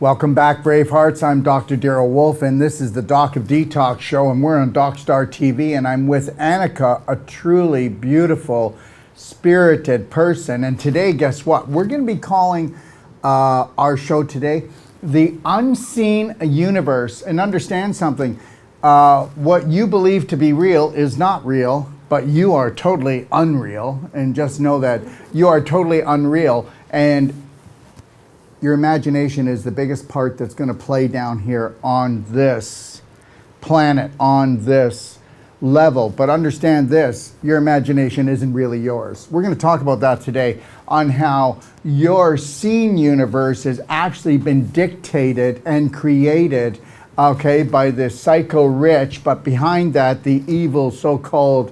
Welcome back, Bravehearts. I'm Dr. Daryl Wolf, and this is the Doc of Detox show, and we're on DocStar TV, and I'm with Annika, a truly beautiful, spirited person. And today, guess what? We're going to be calling our show today The Unseen Universe. And understand something, what you believe to be real is not real, but you are totally unreal. And just know that you are totally unreal. And your imagination is the biggest part that's going to play down here on this planet, on this level. But understand this, your imagination isn't really yours. We're going to talk about that today, on how your seen universe has actually been dictated and created, okay, by the psycho rich, but behind that, the evil so-called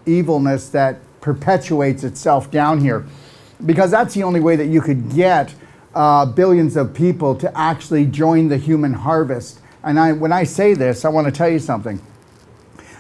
evilness that perpetuates itself down here. Because that's the only way that you could get billions of people to actually join the human harvest. And when I say this, I want to tell you something.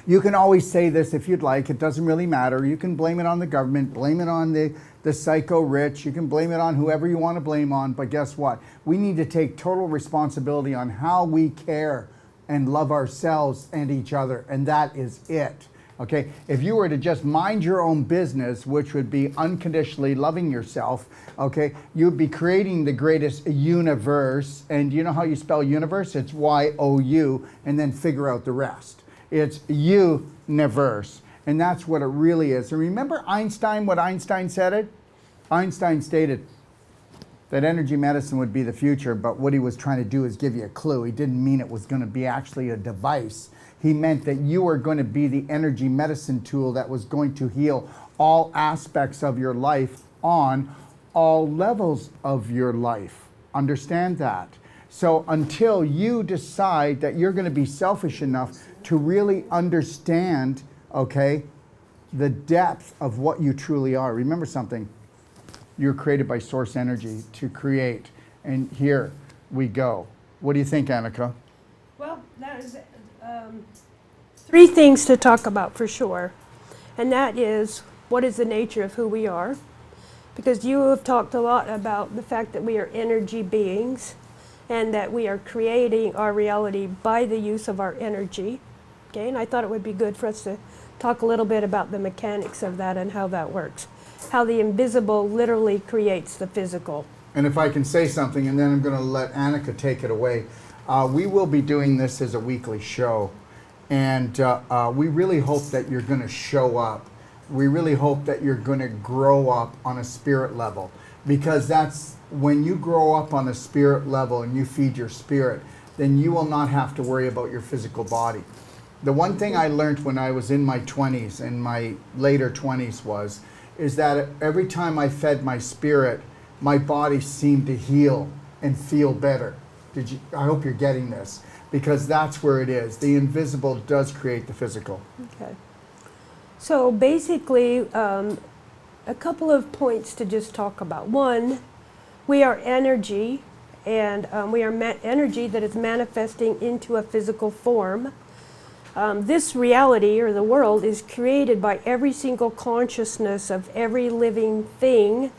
You can always say this if you'd like. It doesn't really matter. You can blame it on the government, blame it on the psycho rich. You can blame it on whoever you want to blame on. But guess what? We need to take total responsibility on how we care and love ourselves and each other. And that is it. Okay, if you were to just mind your own business, which would be unconditionally loving yourself, okay, you'd be creating the greatest universe. And you know how you spell universe? It's Y-O-U, and then figure out the rest. It's universe, and that's what it really is. And remember Einstein, what Einstein said it? Einstein stated that energy medicine would be the future, but what he was trying to do is give you a clue. He didn't mean it was going to be actually a device. He meant that you are going to be the energy medicine tool that was going to heal all aspects of your life on all levels of your life. Understand that. So until you decide that you're going to be selfish enough to really understand, okay, the depth of what you truly are. Remember something. You're created by source energy to create. And here we go. What do you think, Annika? Well, that is three things to talk about for sure. And that is, what is the nature of who we are? Because you have talked a lot about the fact that we are energy beings and that we are creating our reality by the use of our energy. Okay, and I thought it would be good for us to talk a little bit about the mechanics of that and how that works. How the invisible literally creates the physical. And if I can say something, and then I'm going to let Annika take it away. We will be doing this as a weekly show, and we really hope that you're going to show up. We really hope that you're going to grow up on a spirit level, because that's when you grow up on a spirit level and you feed your spirit, then you will not have to worry about your physical body. The one thing I learned when I was in my 20s and my later 20s is that every time I fed my spirit, my body seemed to heal and feel better. I hope you're getting this, because that's where it is. The invisible does create the physical. Okay. So basically, a couple of points to just talk about. One, we are energy, and we are energy that is manifesting into a physical form. This reality, or the world, is created by every single consciousness of every living thing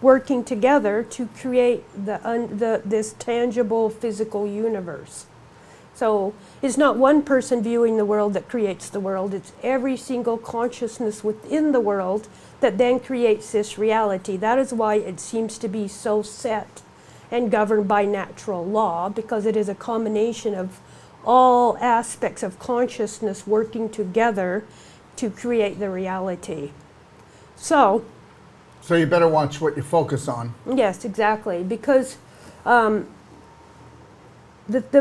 working together to create this tangible physical universe. So it's not one person viewing the world that creates the world, it's every single consciousness within the world that then creates this reality. That is why it seems to be so set and governed by natural law, because it is a combination of all aspects of consciousness working together to create the reality. So you better watch what you focus on. Yes, exactly, because the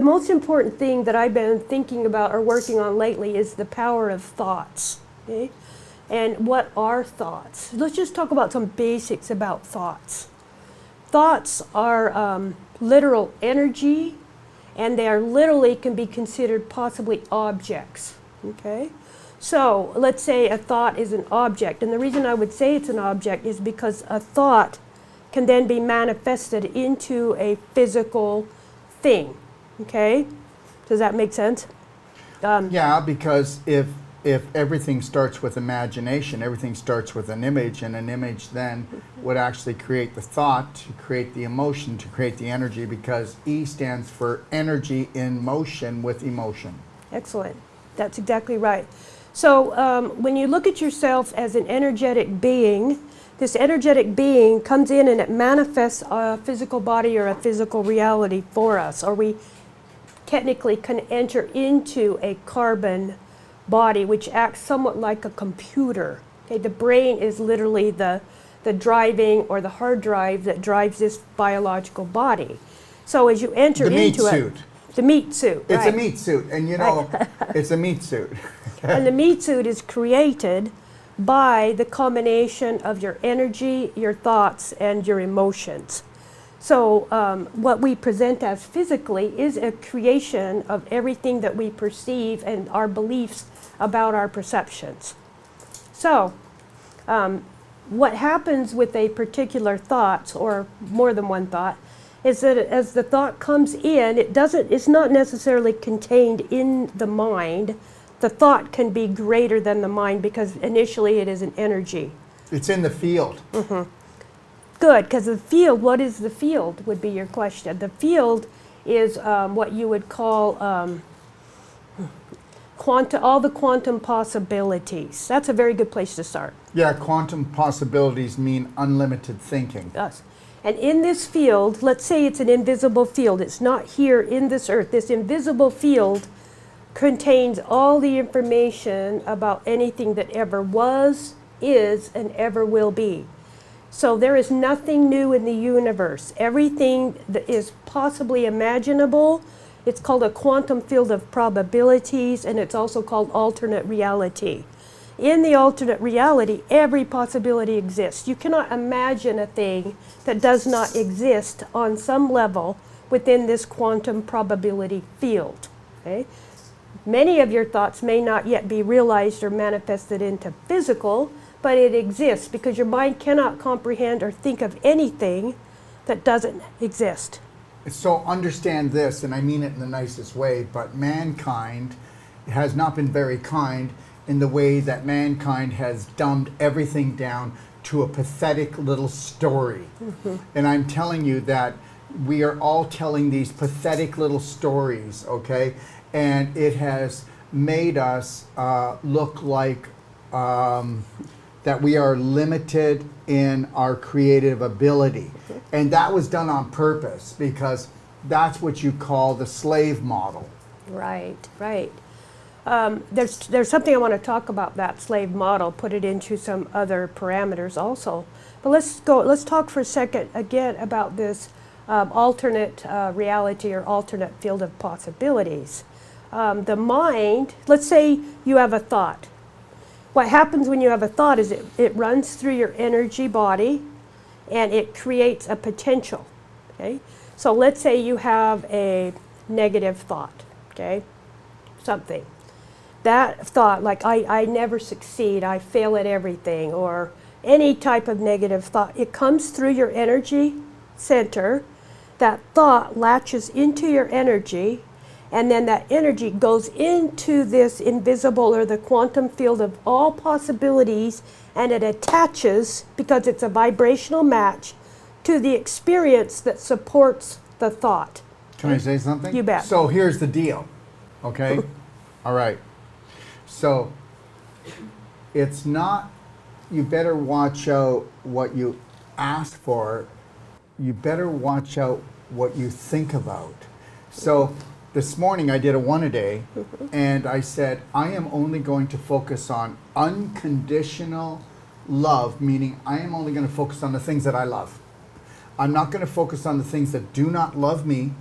most important thing that I've been thinking about or working on lately is the power of thoughts. Okay? And what are thoughts? Let's just talk about some basics about thoughts. Thoughts are literal energy, and they are literally can be considered possibly objects. Okay? So let's say a thought is an object, and the reason I would say it's an object is because a thought can then be manifested into a physical thing. Okay? Does that make sense? Yeah, because if if everything starts with imagination, everything starts with an image, and an image then would actually create the thought, to create the emotion, to create the energy, because E stands for energy in motion with emotion. Excellent. That's exactly right. So when you look at yourself as an energetic being, this energetic being comes in and it manifests a physical body or a physical reality for us, or we technically can enter into a carbon body, which acts somewhat like a computer. Okay, the brain is literally the driving or the hard drive that drives this biological body. So as you enter into it, the meat suit. It's right. a meat suit, and you know, it's a meat suit. And the meat suit is created by the combination of your energy, your thoughts, and your emotions. So what we present as physically is a creation of everything that we perceive and our beliefs about our perceptions. So what happens with a particular thought, or more than one thought, is that as the thought comes in, it's not necessarily contained in the mind. The thought can be greater than the mind because initially it is an energy. It's in the field. Mm-hmm. Good, because the field, what is the field would be your question. The field is what you would call all the quantum possibilities. That's a very good place to start. Yeah, quantum possibilities mean unlimited thinking. Yes. And in this field, let's say it's an invisible field. It's not here in this earth. This invisible field contains all the information about anything that ever was, is, and ever will be. So there is nothing new in the universe. Everything that is possibly imaginable, it's called a quantum field of probabilities, and it's also called alternate reality. In the alternate reality, every possibility exists. You cannot imagine a thing that does not exist on some level within this quantum probability field. Okay? Many of your thoughts may not yet be realized or manifested into physical, but it exists because your mind cannot comprehend or think of anything that doesn't exist. So understand this, and I mean it in the nicest way, but mankind has not been very kind in the way that mankind has dumbed everything down to a pathetic little story. Mm-hmm. And I'm telling you that we are all telling these pathetic little stories, okay? And it has made us look like that we are limited in our creative ability. Okay. And that was done on purpose because that's what you call the slave model. Right, right. There's something I want to talk about that slave model, put it into some other parameters also. But let's talk for a second again about this alternate reality or alternate field of possibilities. The mind, let's say you have a thought. What happens when you have a thought is it runs through your energy body and it creates a potential. Okay? So let's say you have a negative thought, okay? Something. That thought, like I never succeed, I fail at everything, or any type of negative thought, it comes through your energy center. That thought latches into your energy, and then that energy goes into this invisible or the quantum field of all possibilities, and it attaches, because it's a vibrational match, to the experience that supports the thought. Can I say something? You bet. So here's the deal, okay? All right. So it's not, you better watch out what you ask for. You better watch out what you think about. So this morning I did a one-a-day, and I said, I am only going to focus on unconditional love, meaning I am only going to focus on the things that I love. I'm not going to focus on the things that do not love me.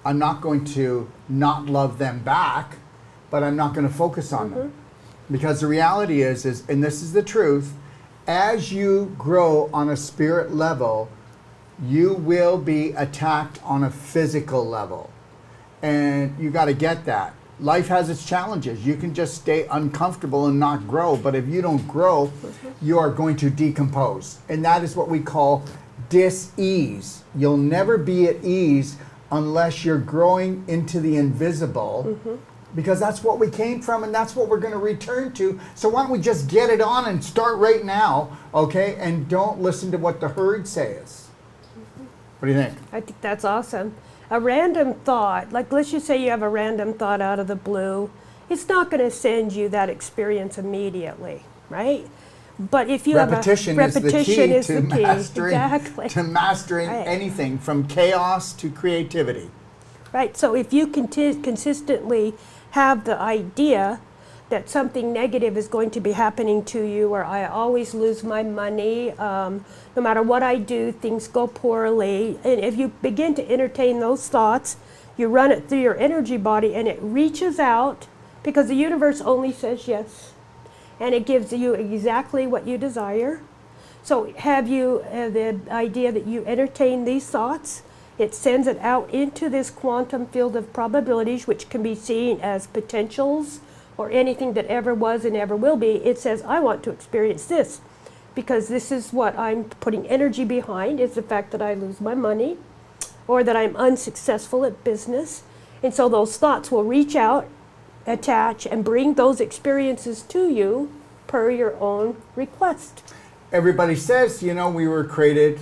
I'm not going to not love them back, but I'm not going to focus on them. Because the reality is, and this is the truth, as you grow on a spirit level, you will be attacked on a physical level. And you got to get that. Life has its challenges. You can just stay uncomfortable and not grow, but if you don't grow, you are going to decompose. And that is what we call dis-ease. You'll never be at ease unless you're growing into the invisible because that's what we came from and that's what we're going to return to. So why don't we just get it on and start right now, okay? And don't listen to what the herd says. What do you think? I think that's awesome. A random thought, like let's just say you have a random thought out of the blue, it's not going to send you that experience immediately, right? But if you repetition have a repetition is the key to mastering, exactly. to mastering right. anything from chaos to creativity. Right, so if you consistently have the idea that something negative is going to be happening to you, or I always lose my money, no matter what I do, things go poorly, and if you begin to entertain those thoughts, you run it through your energy body and it reaches out, because the universe only says yes, and it gives you exactly what you desire. So have you the idea that you entertain these thoughts? It sends it out into this quantum field of probabilities, which can be seen as potentials or anything that ever was and ever will be. It says, I want to experience this because this is what I'm putting energy behind, is the fact that I lose my money or that I'm unsuccessful at business. And so those thoughts will reach out, attach, and bring those experiences to you per your own request. Everybody says, you know, we were created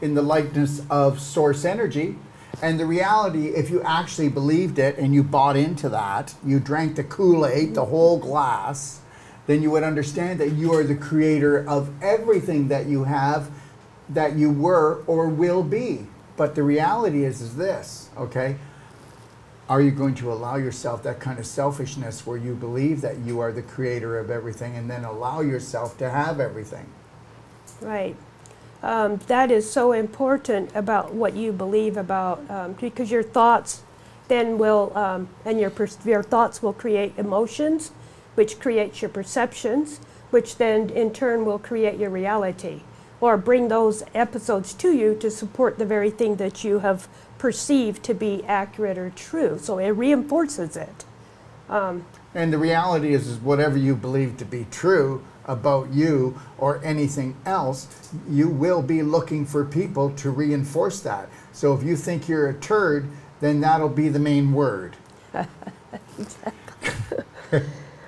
in the likeness of source energy, and the reality, if you actually believed it and you bought into that, you drank the Kool-Aid, the whole glass, then you would understand that you are the creator of everything that you have, that you were or will be. But the reality is this, okay? Are you going to allow yourself that kind of selfishness where you believe that you are the creator of everything and then allow yourself to have everything? Right. That is so important about what you believe about, because your thoughts then will, and your thoughts will create emotions, which creates your perceptions, which then in turn will create your reality, or bring those episodes to you to support the very thing that you have perceived to be accurate or true. So it reinforces it. And the reality is whatever you believe to be true about you or anything else, you will be looking for people to reinforce that. So if you think you're a turd, then that'll be the main word.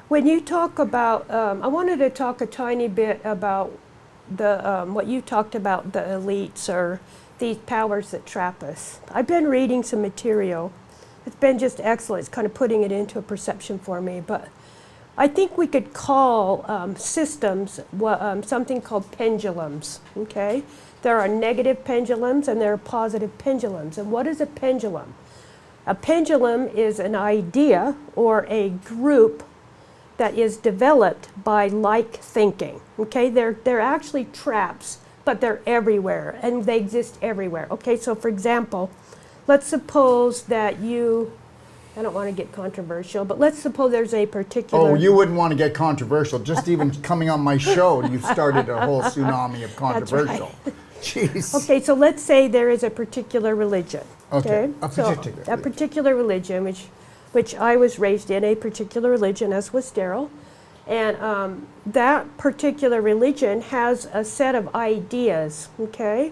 When you talk about, I wanted to talk a tiny bit about the what you talked about, the elites or these powers that trap us. I've been reading some material. It's been just excellent. It's kind of putting it into a perception for me, but I think we could call systems something called pendulums, okay? There are negative pendulums and there are positive pendulums. And what is a pendulum? A pendulum is an idea or a group that is developed by like thinking, okay? They're actually traps, but they're everywhere and they exist everywhere, okay? So for example, let's suppose that I don't want to get controversial, but let's suppose there's a particular... Oh, you wouldn't want to get controversial. Just even coming on my show, you've started a whole tsunami of controversial. That's right. Jeez. Okay, so let's say there is a particular religion. Okay, a particular religion, which I was raised in, a particular religion, as was Daryl. And that particular religion has a set of ideas, okay?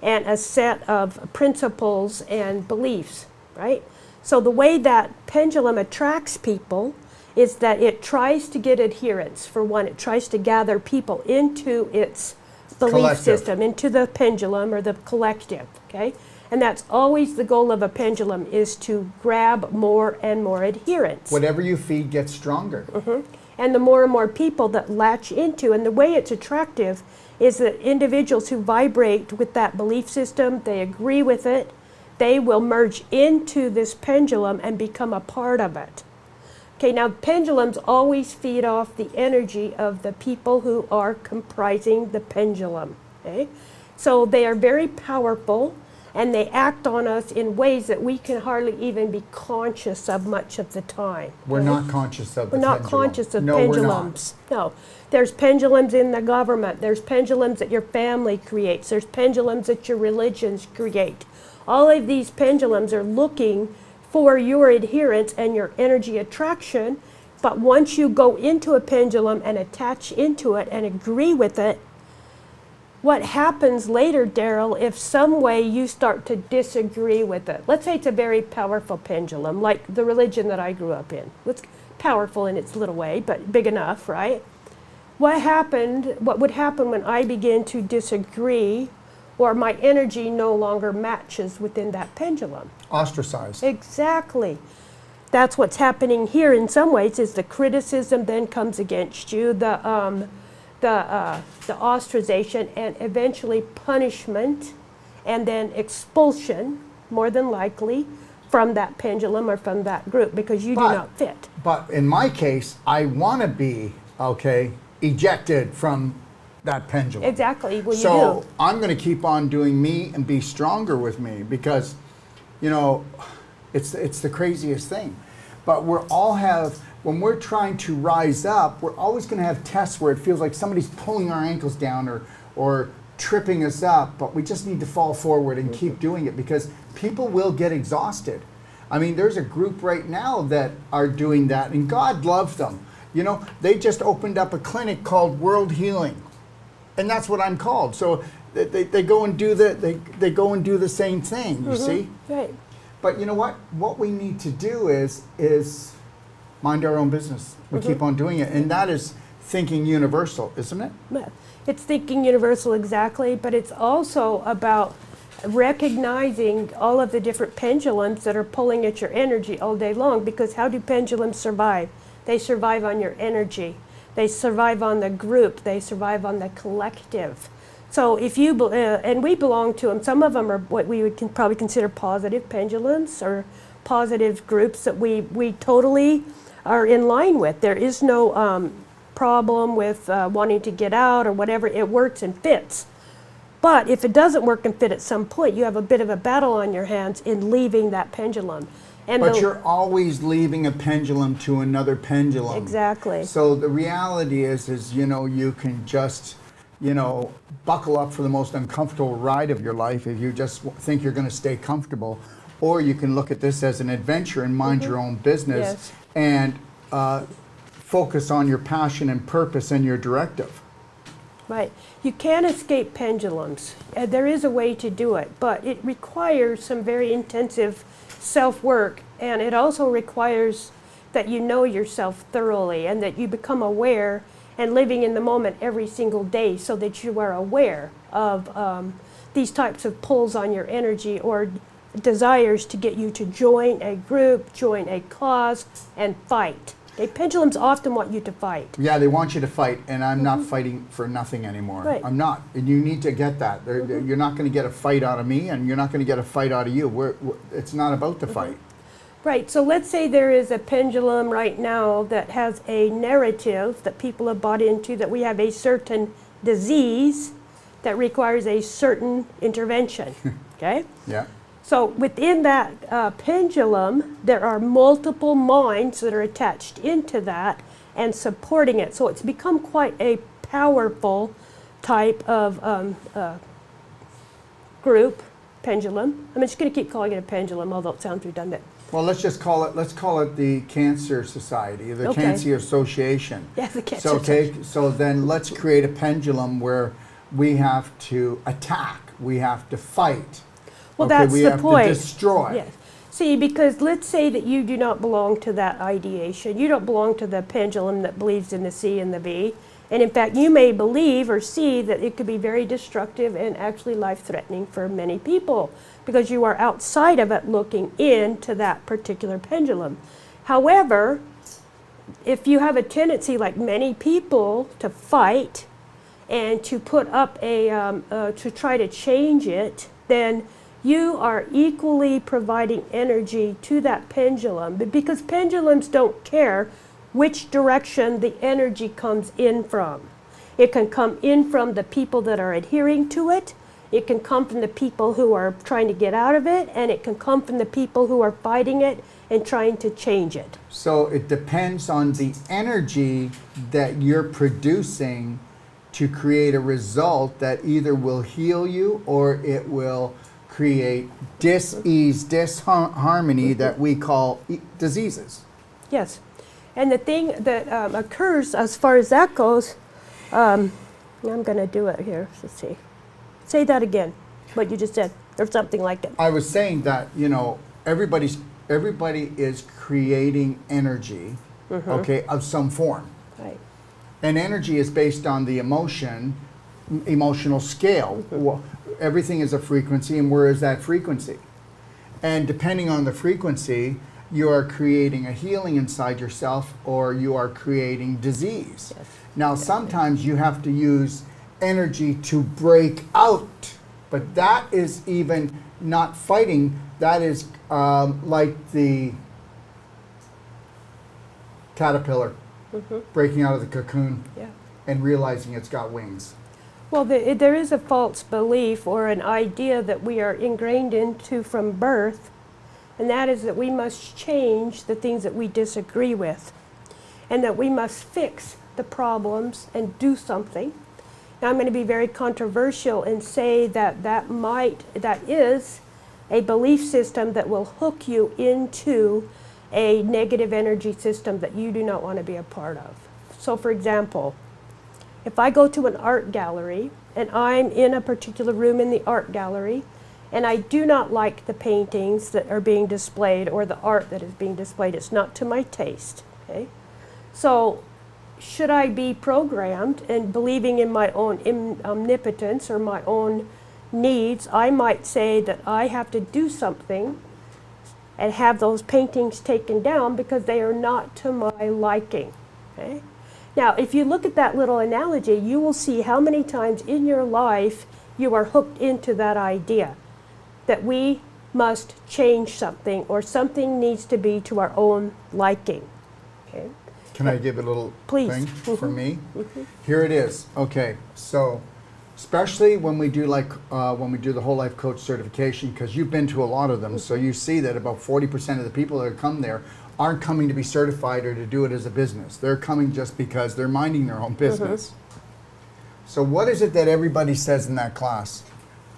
And a set of principles and beliefs, right? So the way that pendulum attracts people is that it tries to get adherence. For one, it tries to gather people into its belief system, into the pendulum or the collective, okay? And that's always the goal of a pendulum, is to grab more and more adherence. Whatever you feed gets stronger. Mm-hmm. And the more and more people that latch into, and the way it's attractive is that individuals who vibrate with that belief system, they agree with it, they will merge into this pendulum and become a part of it. Okay, now pendulums always feed off the energy of the people who are comprising the pendulum. Okay? So they are very powerful and they act on us in ways that we can hardly even be conscious of much of the time. We're not conscious of the pendulum. We're not conscious of no, pendulums. No. There's pendulums in the government. There's pendulums that your family creates. There's pendulums that your religions create. All of these pendulums are looking for your adherence and your energy attraction, but once you go into a pendulum and attach into it and agree with it, what happens later, Daryl, if some way you start to disagree with it? Let's say it's a very powerful pendulum, like the religion that I grew up in. It's powerful in its little way, but big enough, right? What would happen when I begin to disagree or my energy no longer matches within that pendulum? Ostracized. Exactly. That's what's happening here in some ways, is the criticism then comes against you, the ostracization, and eventually punishment, and then expulsion, more than likely, from that pendulum or from that group, because you do not fit. But in my case, I want to be, ejected from that pendulum. Exactly. Well, so you do. I'm going to keep on doing me and be stronger with me, because, it's the craziest thing. But when we're trying to rise up, we're always going to have tests where it feels like somebody's pulling our ankles down or tripping us up, but we just need to fall forward and keep doing it, because people will get exhausted. I mean, there's a group right now that are doing that, and God loves them. They just opened up a clinic called World Healing, and that's what I'm called. So they go and do they go and do the same thing. You see, right? But you know what? What we need to do is mind our own business. We keep on doing it, and that is thinking universal, isn't it? Yeah. It's thinking universal, exactly, but it's also about recognizing all of the different pendulums that are pulling at your energy all day long, because how do pendulums survive? They survive on your energy. They survive on the group. They survive on the collective. So if you, and we belong to them, some of them are what we would probably consider positive pendulums or positive groups that we totally are in line with. There is no problem with wanting to get out or whatever. It works and fits. But if it doesn't work and fit at some point, you have a bit of a battle on your hands in leaving that pendulum. But you're always leaving a pendulum to another pendulum. Exactly. So the reality is you can just, buckle up for the most uncomfortable ride of your life if you just think you're going to stay comfortable, or you can look at this as an adventure and mind your own business and focus on your passion and purpose and your directive. Right. You can't escape pendulums. There is a way to do it, but it requires some very intensive self-work, and it also requires that you know yourself thoroughly and that you become aware and living in the moment every single day, so that you are aware of these types of pulls on your energy or desires to get you to join a group, join a cause, and fight. Okay, pendulums often want you to fight. Yeah, they want you to fight, and I'm not fighting for nothing anymore. Right. I'm not, and you need to get that. You're not going to get a fight out of me, and you're not going to get a fight out of you. It's not about the fight. Right, so let's say there is a pendulum right now that has a narrative that people have bought into, that we have a certain disease that requires a certain intervention, okay? Yeah. So within that pendulum, there are multiple minds that are attached into that and supporting it. So it's become quite a powerful type of group, pendulum. I'm just going to keep calling it a pendulum, although it sounds redundant. Well, let's call it the Cancer Society, the Cancer Association. Yeah, the Cancer Society. So then let's create a pendulum where we have to attack, we have to fight. Well, that's we the have point. to destroy. Yes. See, because let's say that you do not belong to that ideation. You don't belong to the pendulum that believes in the C and the V. And in fact, you may believe or see that it could be very destructive and actually life-threatening for many people, because you are outside of it looking into that particular pendulum. However, if you have a tendency, like many people, to fight and to put up to try to change it, then you are equally providing energy to that pendulum, because pendulums don't care which direction the energy comes in from. It can come in from the people that are adhering to it, it can come from the people who are trying to get out of it, and it can come from the people who are fighting it and trying to change it. So it depends on the energy that you're producing to create a result that either will heal you or it will create dis-ease, disharmony that we call diseases. Yes. And the thing that occurs as far as that goes, I'm going to do it here. Let's see. Say that again, what you just said, or something like it. I was saying that, you know, everybody is creating energy, okay, of some form. Right. And energy is based on the emotional scale. Well, everything is a frequency, and where is that frequency? And depending on the frequency, you are creating a healing inside yourself, or you are creating disease. Yes. Now, sometimes you have to use energy to break out, but that is even not fighting. That is like the caterpillar breaking out of the cocoon Yeah. and realizing it's got wings. Well, there is a false belief or an idea that we are ingrained into from birth, and that is that we must change the things that we disagree with, and that we must fix the problems and do something. Now, I'm going to be very controversial and say that that is a belief system that will hook you into a negative energy system that you do not want to be a part of. So, for example, if I go to an art gallery and I'm in a particular room in the art gallery and I do not like the paintings that are being displayed or the art that is being displayed, it's not to my taste, okay? So should I be programmed and believing in my own omnipotence or my own needs? I might say that I have to do something and have those paintings taken down because they are not to my liking, okay? Now, if you look at that little analogy, you will see how many times in your life you are hooked into that idea that we must change something or something needs to be to our own liking. Okay? Can I give a little Please. thing for me? Here it is. Okay, so especially when we do the whole life coach certification, because you've been to a lot of them, so you see that about 40% of the people that come there aren't coming to be certified or to do it as a business. They're coming just because they're minding their own business. So what is it that everybody says in that class?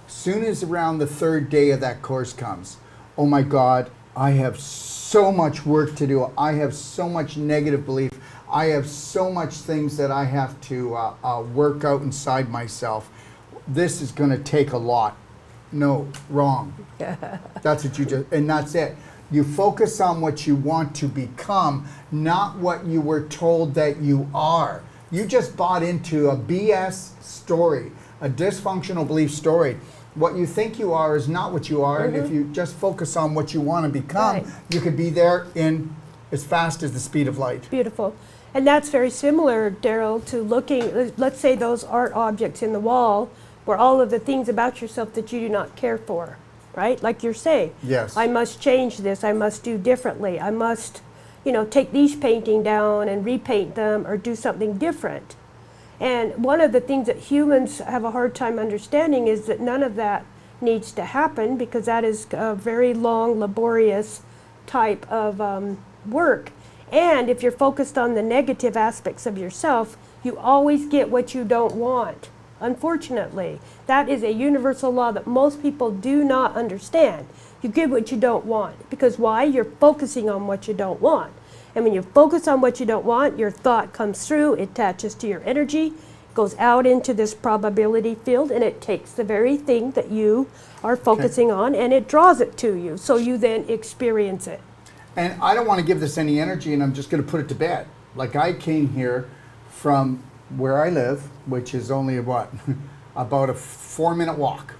Soon as around the third day of that course comes, oh my God, I have so much work to do. I have so much negative belief. I have so much things that I have to work out inside myself. This is going to take a lot. No, wrong. That's what you just, and that's it. You focus on what you want to become, not what you were told that you are. You just bought into a BS story, a dysfunctional belief story. What you think you are is not what you are, and if you just focus on what you want to become, you could be there in as fast as the speed of light. Beautiful. And that's very similar, Daryl, to looking, let's say those art objects in the wall were all of the things about yourself that you do not care for. Right? Like you're saying. Yes. I must change this. I must do differently. I must, take these painting down and repaint them or do something different. And one of the things that humans have a hard time understanding is that none of that needs to happen because that is a very long, laborious type of work. And if you're focused on the negative aspects of yourself, you always get what you don't want. Unfortunately, that is a universal law that most people do not understand. You get what you don't want. Because why? You're focusing on what you don't want. And when you focus on what you don't want, your thought comes through, it attaches to your energy, goes out into this probability field, and it takes the very thing that you are focusing on, and it draws it to you. So you then experience it. And I don't want to give this any energy, and I'm just going to put it to bed. Like I came here from where I live, which is only about a 4-minute walk.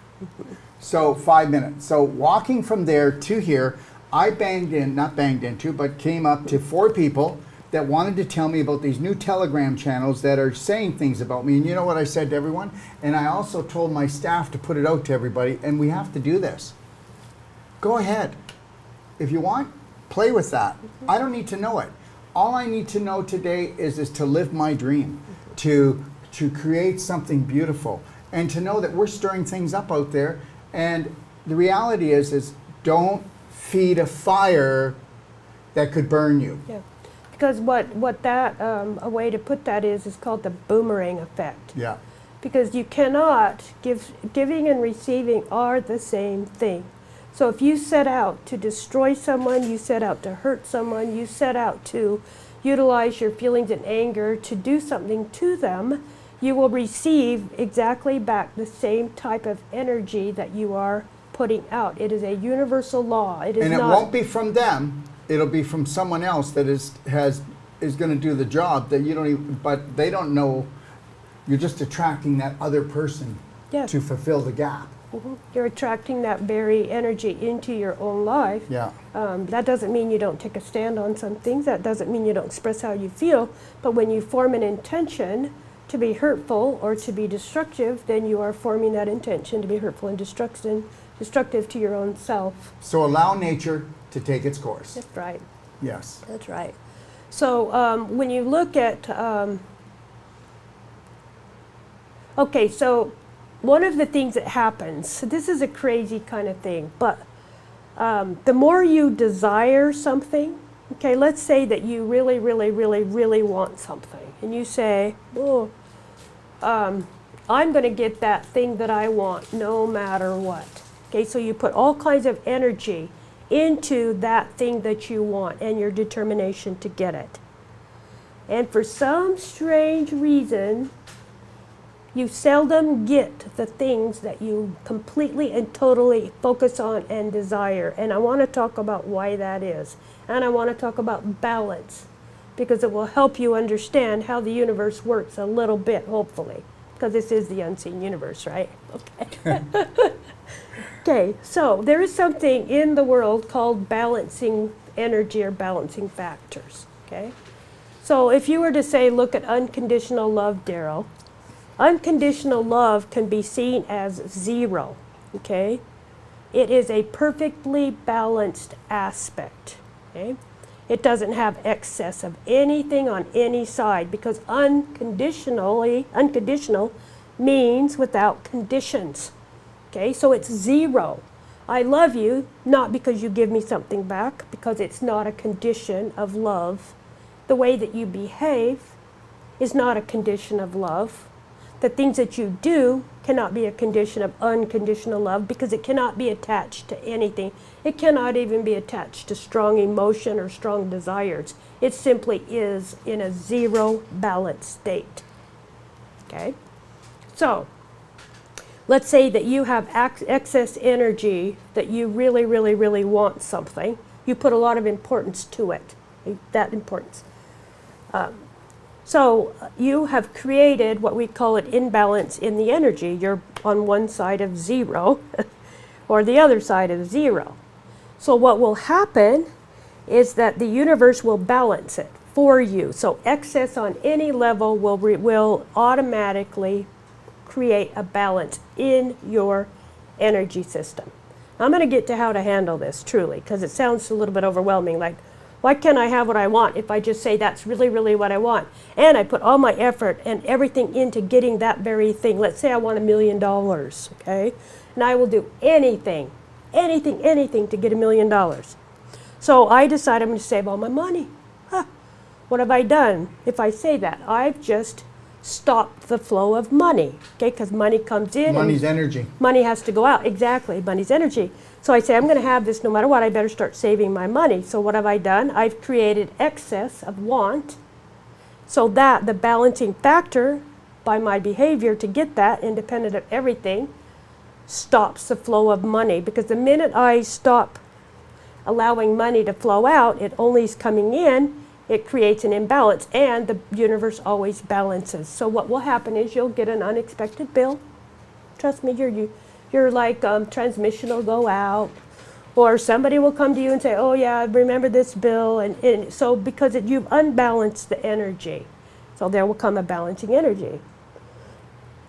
So 5 minutes. So walking from there to here, I came up to 4 people that wanted to tell me about these new Telegram channels that are saying things about me. And you know what I said to everyone? And I also told my staff to put it out to everybody, and we have to do this. Go ahead. If you want, play with that. I don't need to know it. All I need to know today is to live my dream. To create something beautiful and to know that we're stirring things up out there. And the reality is don't feed a fire that could burn you. Yeah, because what that a way to put that is called the boomerang effect. Yeah. Because you cannot giving and receiving are the same thing. So if you set out to destroy someone, you set out to hurt someone, you set out to utilize your feelings and anger to do something to them, you will receive exactly back the same type of energy that you are putting out. It is a universal law. It is And it not, won't be from them. It'll be from someone else that is going to do the job that you don't even, but they don't know. You're just attracting that other person Yes. to fulfill the gap. You're attracting that very energy into your own life. Yeah. That doesn't mean you don't take a stand on some things. That doesn't mean you don't express how you feel. But when you form an intention to be hurtful or to be destructive, then you are forming that intention to be hurtful and destructive to your own self. So allow nature to take its course. That's right. Yes. That's right. So when you look at, okay, so one of the things that happens, so this is a crazy kind of thing, but the more you desire something, okay, let's say that you really, really, really, really want something, and you say, oh, I'm going to get that thing that I want no matter what. Okay, so you put all kinds of energy into that thing that you want and your determination to get it. And for some strange reason, you seldom get the things that you completely and totally focus on and desire. And I want to talk about why that is. And I want to talk about balance, because it will help you understand how the universe works a little bit, hopefully. Because this is the unseen universe, right? Okay. Okay, so there is something in the world called balancing energy or balancing factors, okay? So if you were to say, look at unconditional love, Daryl, unconditional love can be seen as 0, okay? It is a perfectly balanced aspect, okay? It doesn't have excess of anything on any side, because unconditional means without conditions, okay? So it's 0. I love you, not because you give me something back, because it's not a condition of love. The way that you behave is not a condition of love. The things that you do cannot be a condition of unconditional love, because it cannot be attached to anything. It cannot even be attached to strong emotion or strong desires. It simply is in a 0 balance state. Okay? So, let's say that you have excess energy, that you really, really, really want something. You put a lot of importance to it, that importance. So you have created what we call an imbalance in the energy. You're on one side of 0 or the other side of 0. So what will happen is that the universe will balance it for you. So excess on any level will automatically create a balance in your energy system. I'm going to get to how to handle this truly, because it sounds a little bit overwhelming, like, why can't I have what I want if I just say that's really, really what I want? And I put all my effort and everything into getting that very thing. Let's say I want $1 million, okay? And I will do anything to get $1 million. So I decide I'm going to save all my money. What have I done? If I say that, I've just stopped the flow of money, okay? Because money comes in. Money's energy. Money has to go out, exactly, money's energy. So I say, I'm going to have this no matter what, I better start saving my money. So what have I done? I've created excess of want, so that the balancing factor by my behavior to get that, independent of everything, stops the flow of money. Because the minute I stop allowing money to flow out, it only is coming in, it creates an imbalance, and the universe always balances. So what will happen is you'll get an unexpected bill. Trust me, you're like transmission will go out, or somebody will come to you and say, oh yeah, I remember this bill, and so because you've unbalanced the energy, so there will come a balancing energy.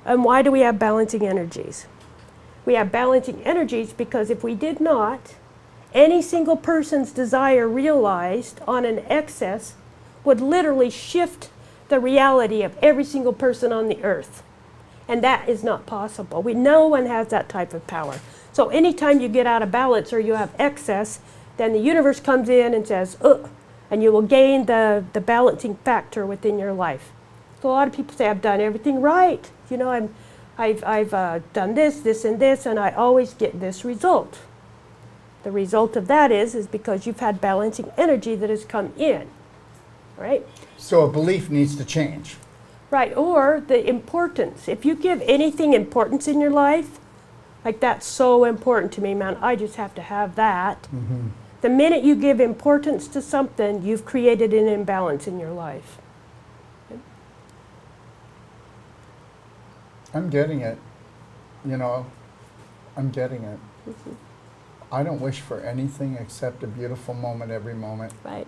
And why do we have balancing energies? We have balancing energies because if we did not, any single person's desire realized on an excess would literally shift the reality of every single person on the earth. And that is not possible. No one has that type of power. So anytime you get out of balance or you have excess, then the universe comes in and says, ugh, and you will gain the balancing factor within your life. So a lot of people say, I've done everything right. You know, I've done this, and this, and I always get this result. The result of that is because you've had balancing energy that has come in, right? So a belief needs to change. Right, or the importance. If you give anything importance in your life, like that's so important to me, man, I just have to have that. Mm-hmm. The minute you give importance to something, you've created an imbalance in your life. I'm getting it. You know, I'm getting it. Mm-hmm. I don't wish for anything except a beautiful moment every moment Right.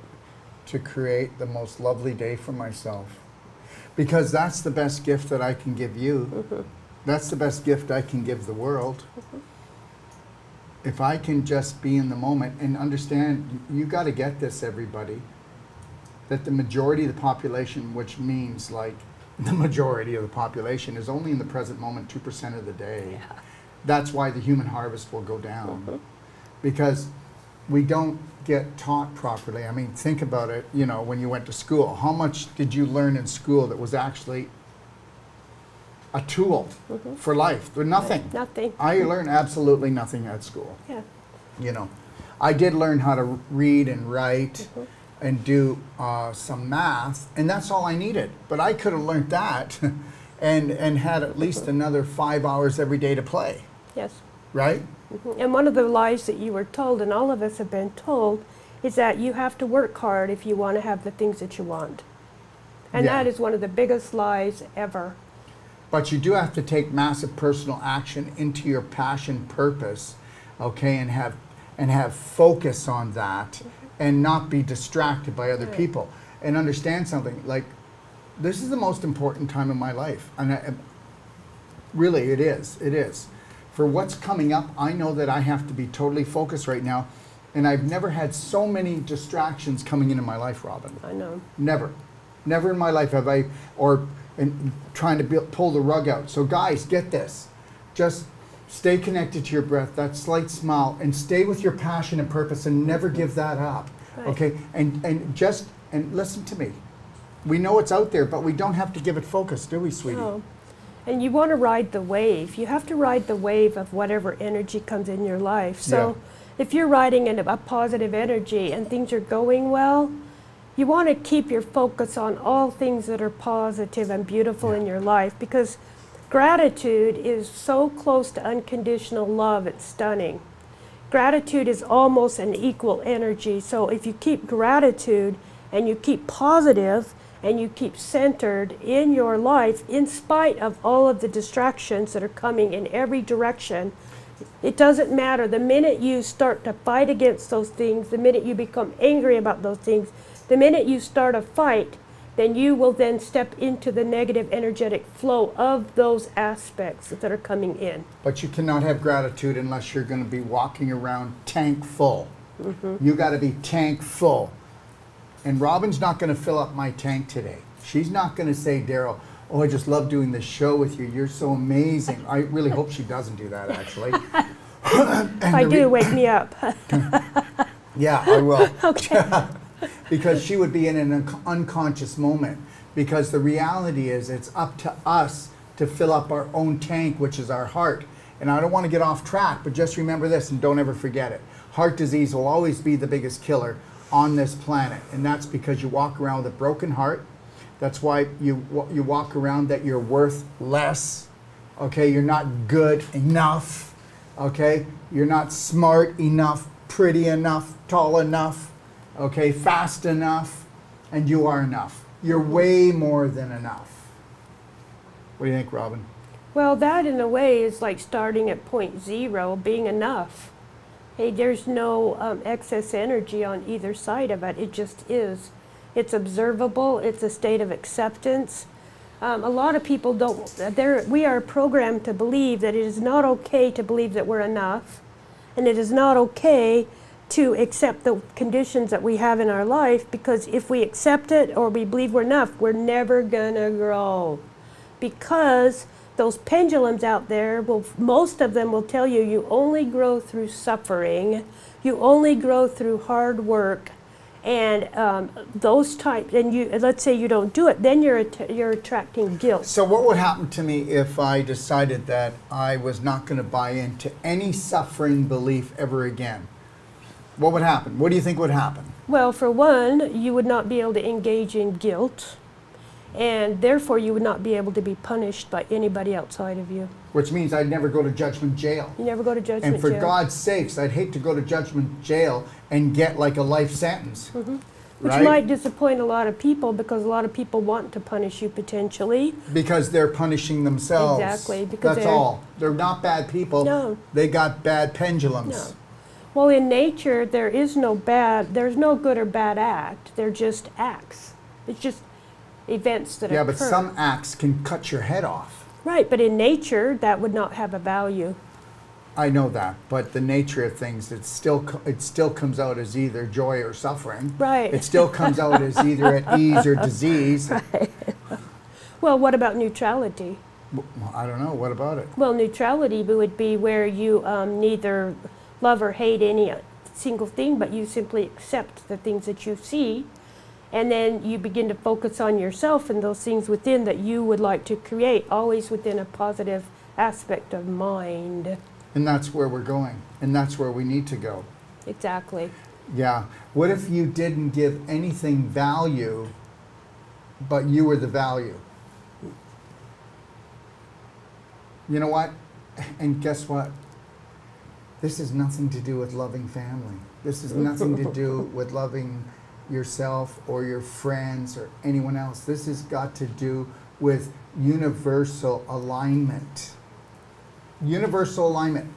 to create the most lovely day for myself. Because that's the best gift that I can give you. Mm-hmm. That's the best gift I can give the world. Mm-hmm. If I can just be in the moment and understand, you got to get this, everybody, that the majority of the population, which means like the majority of the population, is only in the present moment 2% of the day. Yeah. That's why the human harvest will go down. Mm-hmm. Because we don't get taught properly. I mean, think about it, you know, when you went to school, how much did you learn in school that was actually a tool Mm-hmm. for life? Nothing. Nothing. I learned absolutely nothing at school. Yeah. You know, I did learn how to read and write Mm-hmm. and do some math, and that's all I needed. But I could have learned that and had at least another 5 hours every day to play, Yes. right? Mhm. And one of the lies that you were told, and all of us have been told, is that you have to work hard if you want to have the things that you want. And Yeah. that is one of the biggest lies ever. But you do have to take massive personal action into your passion purpose, okay, and have focus on that and not be distracted by other Right. people. And understand something, like this is the most important time in my life. And really it is. For what's coming up, I know that I have to be totally focused right now. And I've never had so many distractions coming into my life, Robin. I know. Never. Never in my life have I, and trying to pull the rug out. So guys, get this. Just stay connected to your breath, that slight smile, and stay with your passion and purpose and never give that up. Right. Okay? And listen to me. We know it's out there, but we don't have to give it focus, do we, sweetie? No. And you want to ride the wave. You have to ride the wave of whatever energy comes in your life. So if you're riding in a positive energy and things are going well, you want to keep your focus on all things that are positive and beautiful in your life, because gratitude is so close to unconditional love, it's stunning. Gratitude is almost an equal energy. So if you keep gratitude and you keep positive and you keep centered in your life, in spite of all of the distractions that are coming in every direction, it doesn't matter. The minute you start to fight against those things, the minute you become angry about those things, the minute you start a fight, then you will then step into the negative energetic flow of those aspects that are coming in. But you cannot have gratitude unless you're going to be walking around tank full. Mm-hmm. You got to be tank full. And Robin's not going to fill up my tank today. She's not going to say, Daryl, oh, I just love doing this show with you. You're so amazing. I really hope she doesn't do that, actually. If I do, wake me up. Yeah, I will. Okay. Because she would be in an unconscious moment. Because the reality is it's up to us to fill up our own tank, which is our heart. And I don't want to get off track, but just remember this and don't ever forget it. Heart disease will always be the biggest killer on this planet. And that's because you walk around with a broken heart. That's why you walk around that you're worth less. Okay, you're not good enough. Okay, you're not smart enough, pretty enough, tall enough. Okay, fast enough, and you are enough. You're way more than enough. What do you think, Robin? Well, that in a way is like starting at point zero, being enough. Hey, there's no excess energy on either side of it. It just is. It's observable. It's a state of acceptance. A lot of people don't. We are programmed to believe that it is not okay to believe that we're enough, and it is not okay to accept the conditions that we have in our life, because if we accept it or we believe we're enough, we're never gonna grow. Because those pendulums out there, most of them will tell you you only grow through suffering, you only grow through hard work, and those types. And let's say you don't do it, then you're attracting guilt. So what would happen to me if I decided that I was not going to buy into any suffering belief ever again? What would happen? What do you think would happen? Well, for one, you would not be able to engage in guilt. and therefore you would not be able to be punished by anybody outside of you. Which means I'd never go to judgment jail. You never go to judgment And for jail. God's sakes, I'd hate to go to judgment jail and get like a life sentence. Which right? might disappoint a lot of people, because a lot of people want to punish you potentially. Because they're punishing themselves. Exactly, because that's they're- all. They're not bad people. No. They got bad pendulums. No. Well, in nature, there's no good or bad act. They're just acts. It's just events that Yeah, occur. but some acts can cut your head off. Right, but in nature, that would not have a value. I know that, but the nature of things, it still comes out as either joy or suffering. Right. It still comes out as either at ease or disease. Well, what about neutrality? Well, I don't know. What about it? Well, neutrality would be where you neither love or hate any single thing, but you simply accept the things that you see, and then you begin to focus on yourself and those things within that you would like to create, always within a positive aspect of mind. And that's where we're going, and that's where we need to go. Exactly. Yeah. What if you didn't give anything value, but you were the value? You know what? And guess what? This has nothing to do with loving family. This has nothing to do with loving yourself or your friends or anyone else. This has got to do with universal alignment. Universal alignment.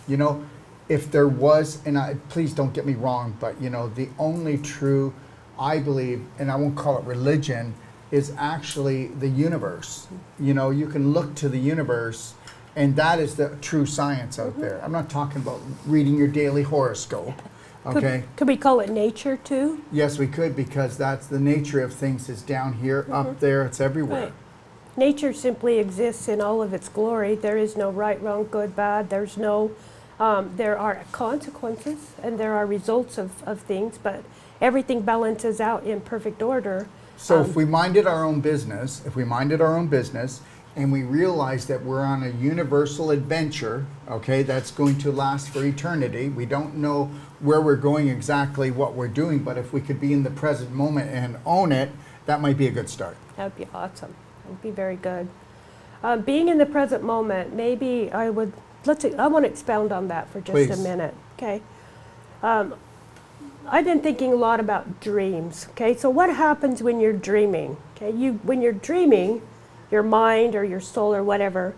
You know, if there was, and please don't get me wrong, but you know, the only true, I believe, and I won't call it religion, is actually the universe. You know, you can look to the universe, and that is the true science out there. I'm not talking about reading your daily horoscope, okay? Could we call it nature too? Yes, we could, because that's the nature of things is down here, up there, it's everywhere. Right. Nature simply exists in all of its glory. There is no right, wrong, good, bad. There's no, there are consequences and there are results of things, but everything balances out in perfect order. So if we minded our own business, and we realize that we're on a universal adventure, okay, that's going to last for eternity. We don't know where we're going exactly, what we're doing, but if we could be in the present moment and own it, that might be a good start. That would be awesome. That would be very good. Being in the present moment, maybe I would, I want to expound on that for just Please. a minute, okay? I've been thinking a lot about dreams, okay? So what happens when you're dreaming, okay? When you're dreaming, your mind or your soul or whatever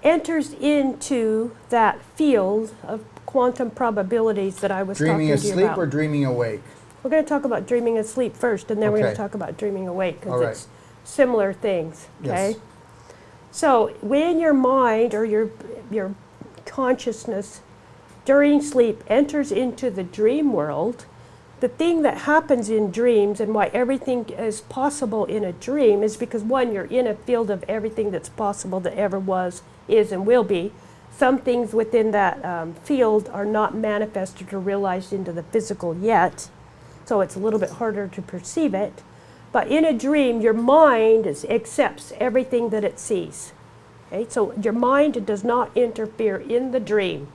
enters into that field of quantum probabilities that I was Dreaming talking to you asleep about. or dreaming awake? We're going to talk about dreaming asleep first, and then we're going Okay. to talk about dreaming awake, All because right. it's similar things, okay? Yes. So when your mind or your consciousness during sleep enters into the dream world, the thing that happens in dreams and why everything is possible in a dream is because, one, you're in a field of everything that's possible that ever was, is, and will be. Some things within that field are not manifested or realized into the physical yet, so it's a little bit harder to perceive it. But in a dream, your mind accepts everything that it sees. Okay? So your mind does not interfere in the dream.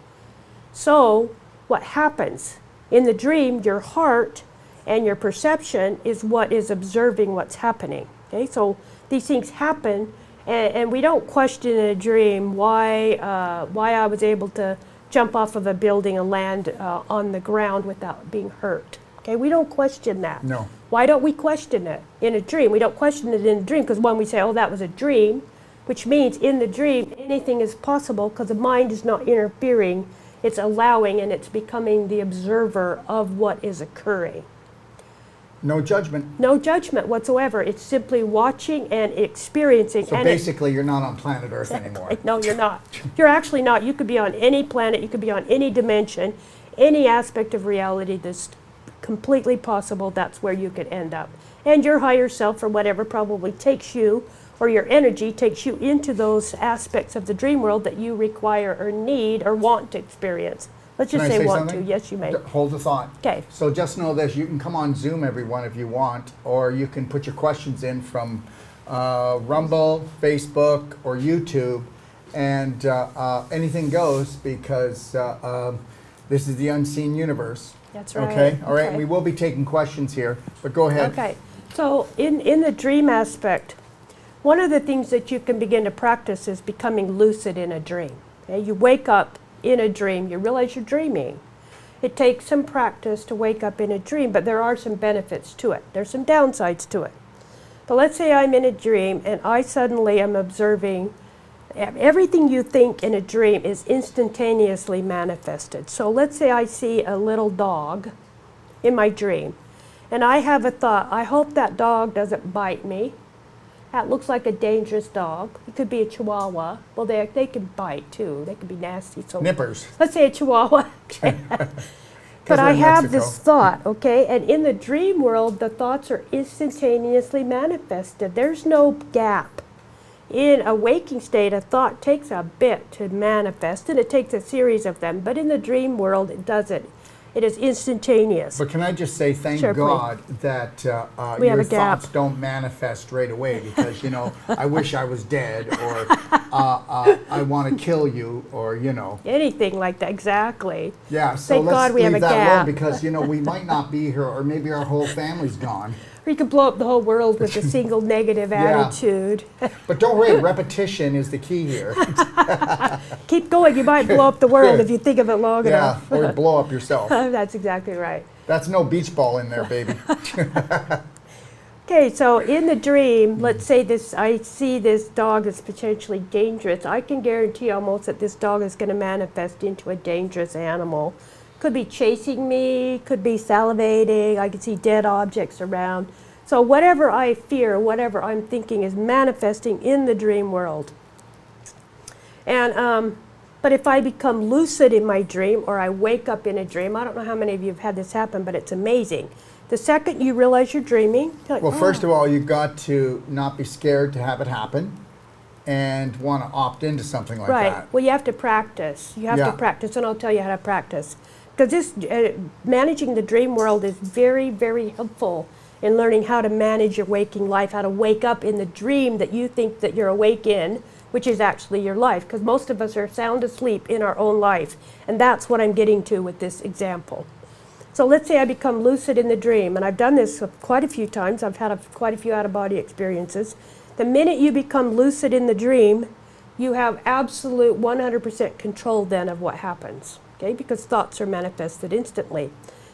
So what happens? In the dream, your heart and your perception is what is observing what's happening. Okay? So these things happen, and we don't question in a dream why I was able to jump off of a building and land on the ground without being hurt. Okay? We don't question that. No. Why don't we question it in a dream? We don't question it in a dream because, one, we say, oh, that was a dream, which means in the dream anything is possible because the mind is not interfering. It's allowing, and it's becoming the observer of what is occurring. No judgment. No judgment whatsoever. It's simply watching and experiencing. So and basically, you're not on planet Earth anymore. No, you're not. You're actually not. You could be on any planet. You could be on any dimension, any aspect of reality that's completely possible. That's where you could end up. And your higher self or whatever probably takes you, or your energy takes you into those aspects of the dream world that you require or need or want to experience. Let's just Can I say say want something? to. Yes, you may. Hold the thought. Okay. So just know this, you can come on Zoom, everyone, if you want, or you can put your questions in from Rumble, Facebook, or YouTube, and anything goes, because this is the unseen universe. That's right. Okay? All right, Okay. we will be taking questions here, but go ahead. Okay. So in the dream aspect, one of the things that you can begin to practice is becoming lucid in a dream. Okay? You wake up in a dream, you realize you're dreaming. It takes some practice to wake up in a dream, but there are some benefits to it. There's some downsides to it. But let's say I'm in a dream and I suddenly am observing everything you think in a dream is instantaneously manifested. So let's say I see a little dog in my dream, and I have a thought, I hope that dog doesn't bite me. That looks like a dangerous dog. It could be a Chihuahua. Well, they can bite too. They can be nasty. So Nippers. let's say a Chihuahua. But I have this thought, okay? And in the dream world, the thoughts are instantaneously manifested. There's no gap. In a waking state, a thought takes a bit to manifest, and it takes a series of them. But in the dream world, it doesn't. It is instantaneous. But can I just say, thank Sure, God that We have your a gap. thoughts don't manifest right away, because, you know, I wish I was dead, or I want to kill you, or, you know. Anything like that, exactly. Yeah, so Thank let's God we have leave a that gap. alone, because, you know, we might not be here, or maybe our whole family's gone. Or you could blow up the whole world with a single negative Yeah. attitude. But don't worry, repetition is the key here. Keep going, you might blow up the world if you think of it long Yeah, enough. or blow up yourself. That's exactly right. That's no beach ball in there, baby. Okay, so in the dream, let's say I see this dog is potentially dangerous. I can guarantee almost that this dog is going to manifest into a dangerous animal. Could be chasing me, could be salivating, I could see dead objects around. So whatever I fear, whatever I'm thinking is manifesting in the dream world. And but if I become lucid in my dream, or I wake up in a dream, I don't know how many of you have had this happen, but it's amazing. The second you realize you're dreaming, you're like, Well, first of all, you've got to not be scared to have it happen, and want to opt into something like right. that. Well, you have to practice. You have Yeah. to practice, and I'll tell you how to practice. Because this managing the dream world is very, very helpful in learning how to manage your waking life, how to wake up in the dream that you think that you're awake in, which is actually your life. Because most of us are sound asleep in our own life, and that's what I'm getting to with this example. So let's say I become lucid in the dream, and I've done this quite a few times. I've had quite a few out-of-body experiences. The minute you become lucid in the dream, you have absolute 100% control then of what happens, okay? Because thoughts are manifested instantly.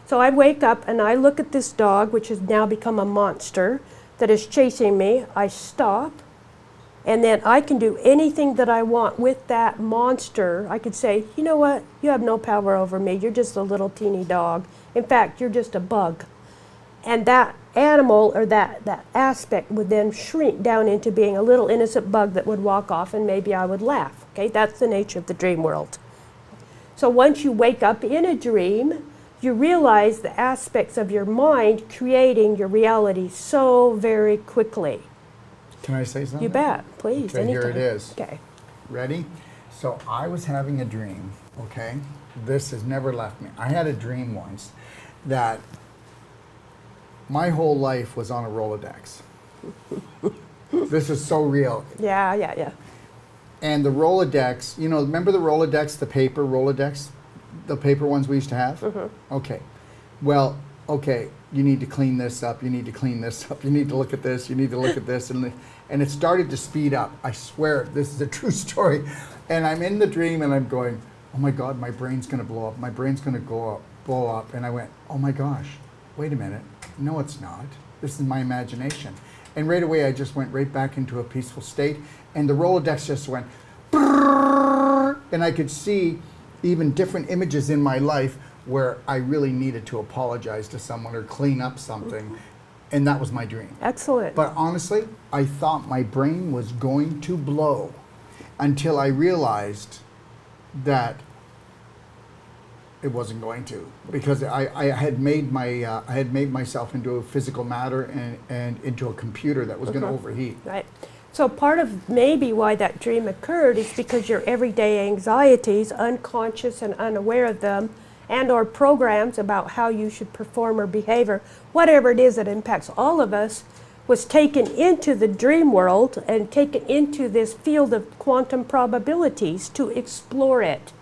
So I wake up and I look at this dog, which has now become a monster that is chasing me. I stop, and then I can do anything that I want with that monster. I could say, you know what? You have no power over me. You're just a little teeny dog. In fact, you're just a bug. And that animal, or that aspect, would then shrink down into being a little innocent bug that would walk off, and maybe I would laugh. Okay, that's the nature of the dream world. So once you wake up in a dream, you realize the aspects of your mind creating your reality so very quickly. Can I say something? You bet, please. Okay, here anytime. it is. Okay. Ready? So I was having a dream, okay? This has never left me. I had a dream once that my whole life was on a Rolodex. This is so real. Yeah. And the Rolodex, you know, remember the Rolodex, the paper Rolodex? The paper ones we used to have? Mm-hmm. Okay. Well, okay, you need to clean this up, you need to clean this up, you need to look at this, you need to look at this. And it started to speed up. I swear, this is a true story. And I'm in the dream and I'm going, oh my God, my brain's going to blow up. My brain's going to blow up. And I went, oh my gosh, wait a minute. No, it's not. This is my imagination. And right away, I just went right back into a peaceful state. And the Rolodex just went, brrrr, and I could see even different images in my life where I really needed to apologize to someone or clean up something. And that was my dream. Excellent. But honestly, I thought my brain was going to blow until I realized that it wasn't going to, because I had made myself into a physical matter and into a computer that was going to overheat. Right. So part of maybe why that dream occurred is because your everyday anxieties, unconscious and unaware of them, and or programs about how you should perform or behave, or whatever it is that impacts all of us, was taken into the dream world and taken into this field of quantum probabilities to explore it.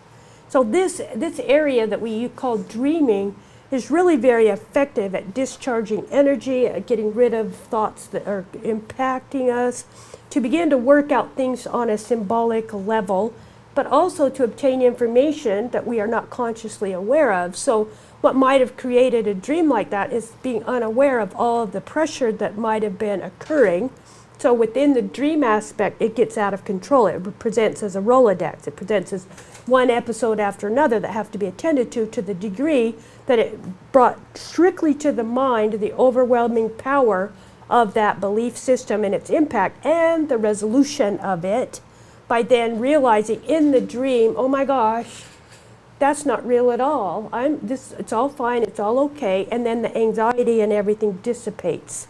So this area that we call dreaming is really very effective at discharging energy, at getting rid of thoughts that are impacting us, to begin to work out things on a symbolic level, but also to obtain information that we are not consciously aware of. So what might have created a dream like that is being unaware of all of the pressure that might have been occurring. So within the dream aspect, it gets out of control. It presents as a Rolodex. It presents as one episode after another that have to be attended to the degree that it brought strictly to the mind the overwhelming power of that belief system and its impact and the resolution of it, by then realizing in the dream, oh my gosh, that's not real at all. It's all fine, it's all okay, and then the anxiety and everything dissipates.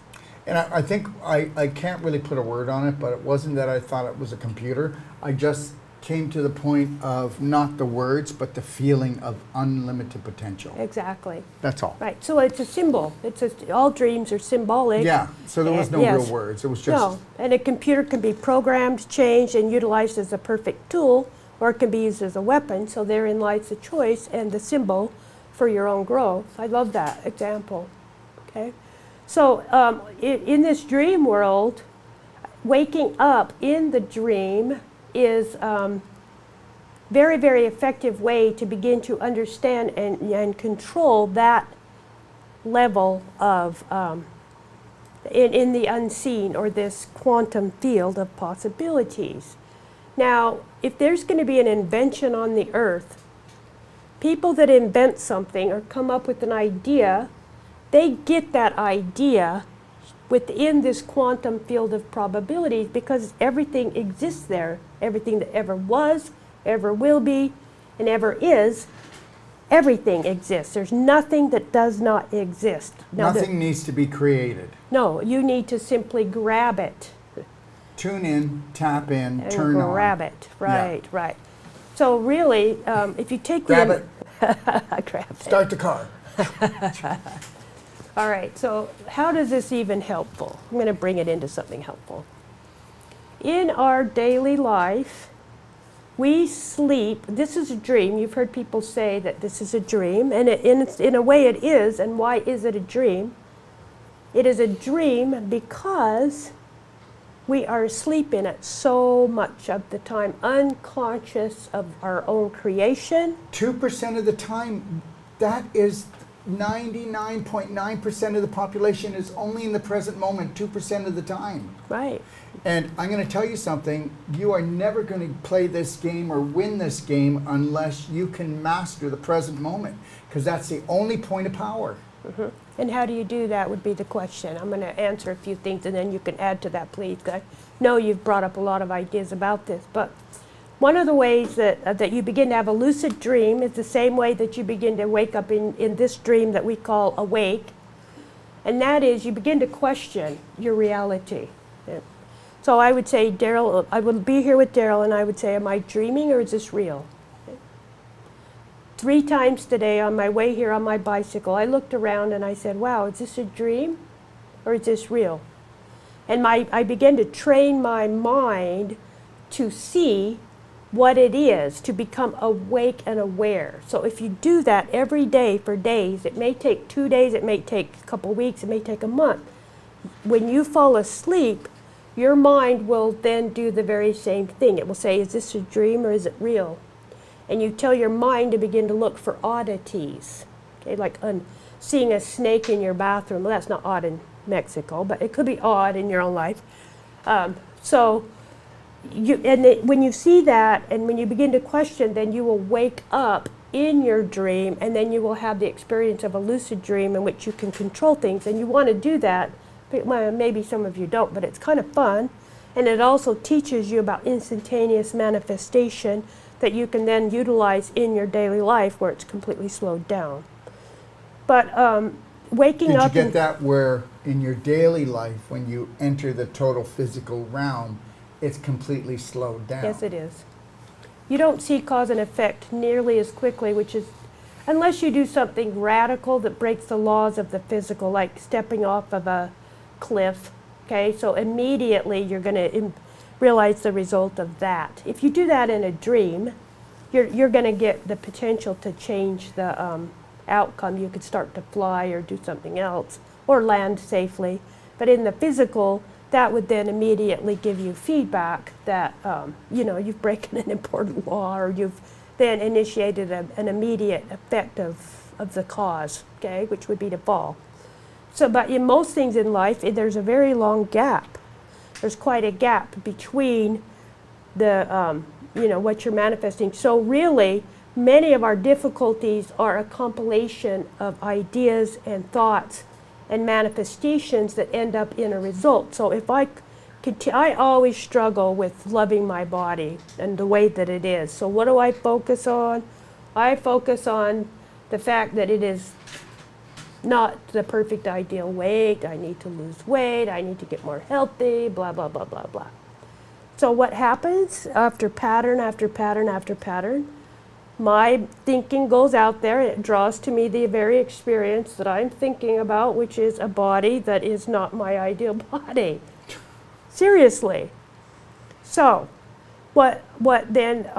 And I think I can't really put a word on it, but it wasn't that I thought it was a computer. I just came to the point of not the words, but the feeling of unlimited potential. Exactly. That's all. Right. So it's a symbol. All dreams are symbolic. Yeah. So there was no real words. It was just. No. And a computer can be programmed, changed, and utilized as a perfect tool, or it can be used as a weapon. So therein lies the choice and the symbol for your own growth. I love that example. Okay. So in this dream world, waking up in the dream is very, very effective way to begin to understand and control that level of in the unseen, or this quantum field of possibilities. Now, if there's going to be an invention on the earth, people that invent something or come up with an idea, they get that idea within this quantum field of probabilities because everything exists there. Everything that ever was, ever will be, and ever is, everything exists. There's nothing that does not exist. Now Nothing needs to be created. No, you need to simply grab it. Tune in, tap in, And turn on. grab it. Right, right. So really, if you take Grab it. grab it. Start the car. All right, so how does this even helpful? I'm going to bring it into something helpful. In our daily life, we sleep. This is a dream. You've heard people say that this is a dream, and in a way it is. And why is it a dream? It is a dream because we are asleep in it so much of the time, unconscious of our own creation. 2% of the time, that is 99.9% of the population is only in the present moment 2% of the time. Right. And I'm going to tell you something, you are never going to play this game or win this game unless you can master the present moment, because that's the only point of power. Mm-hmm. And how do you do that would be the question. I'm going to answer a few things and then you can add to that, please. I know you've brought up a lot of ideas about this, but one of the ways that you begin to have a lucid dream is the same way that you begin to wake up in this dream that we call awake. And that is you begin to question your reality. Yeah. So I would say, Daryl, I would be here with Daryl and I would say, am I dreaming or is this real? 3 times today on my way here on my bicycle, I looked around and I said, wow, is this a dream or is this real? And I began to train my mind to see what it is, to become awake and aware. So if you do that every day for days, it may take 2 days, it may take a couple weeks, it may take a month. When you fall asleep, your mind will then do the very same thing. It will say, is this a dream or is it real? And you tell your mind to begin to look for oddities. Okay, like seeing a snake in your bathroom. Well, that's not odd in Mexico, but it could be odd in your own life. When you see that and when you begin to question, then you will wake up in your dream and then you will have the experience of a lucid dream in which you can control things. And you want to do that, well, maybe some of you don't, but it's kind of fun. And it also teaches you about instantaneous manifestation that you can then utilize in your daily life where it's completely slowed down. But waking up... Did you get that where in your daily life, when you enter the total physical realm, it's completely slowed down? Yes, it is. You don't see cause and effect nearly as quickly, which is, unless you do something radical that breaks the laws of the physical, like stepping off of a cliff, okay? So immediately you're going to realize the result of that. If you do that in a dream, you're going to get the potential to change the outcome. You could start to fly or do something else or land safely. But in the physical, that would then immediately give you feedback that, you've broken an important law, or you've then initiated an immediate effect of the cause, okay, which would be to fall. So, but in most things in life, there's a very long gap. There's quite a gap between the, what you're manifesting. So really, many of our difficulties are a compilation of ideas and thoughts and manifestations that end up in a result. So if I always struggle with loving my body and the way that it is. So what do I focus on? I focus on the fact that it is not the perfect ideal weight. I need to lose weight. I need to get more healthy, blah, blah, blah, blah, blah. So what happens after pattern after pattern after pattern? My thinking goes out there, and it draws to me the very experience that I'm thinking about, which is a body that is not my ideal body. Seriously. So what then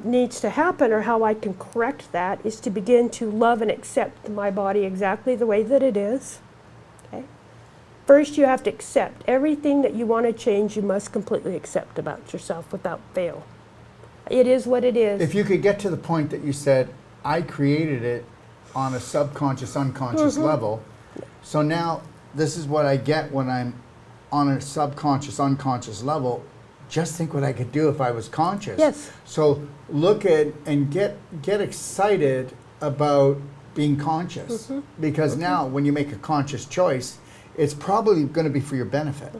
needs to happen, or how I can correct that, is to begin to love and accept my body exactly the way that it is. Okay? First, you have to accept everything that you want to change. You must completely accept about yourself without fail. It is what it is. If you could get to the point that you said, I created it on a subconscious, unconscious level, so now this is what I get when I'm on a subconscious, unconscious level. Just think what I could do if I was conscious. Yes. So look at and get excited about being conscious, because now when you make a conscious choice, it's probably going to be for your benefit.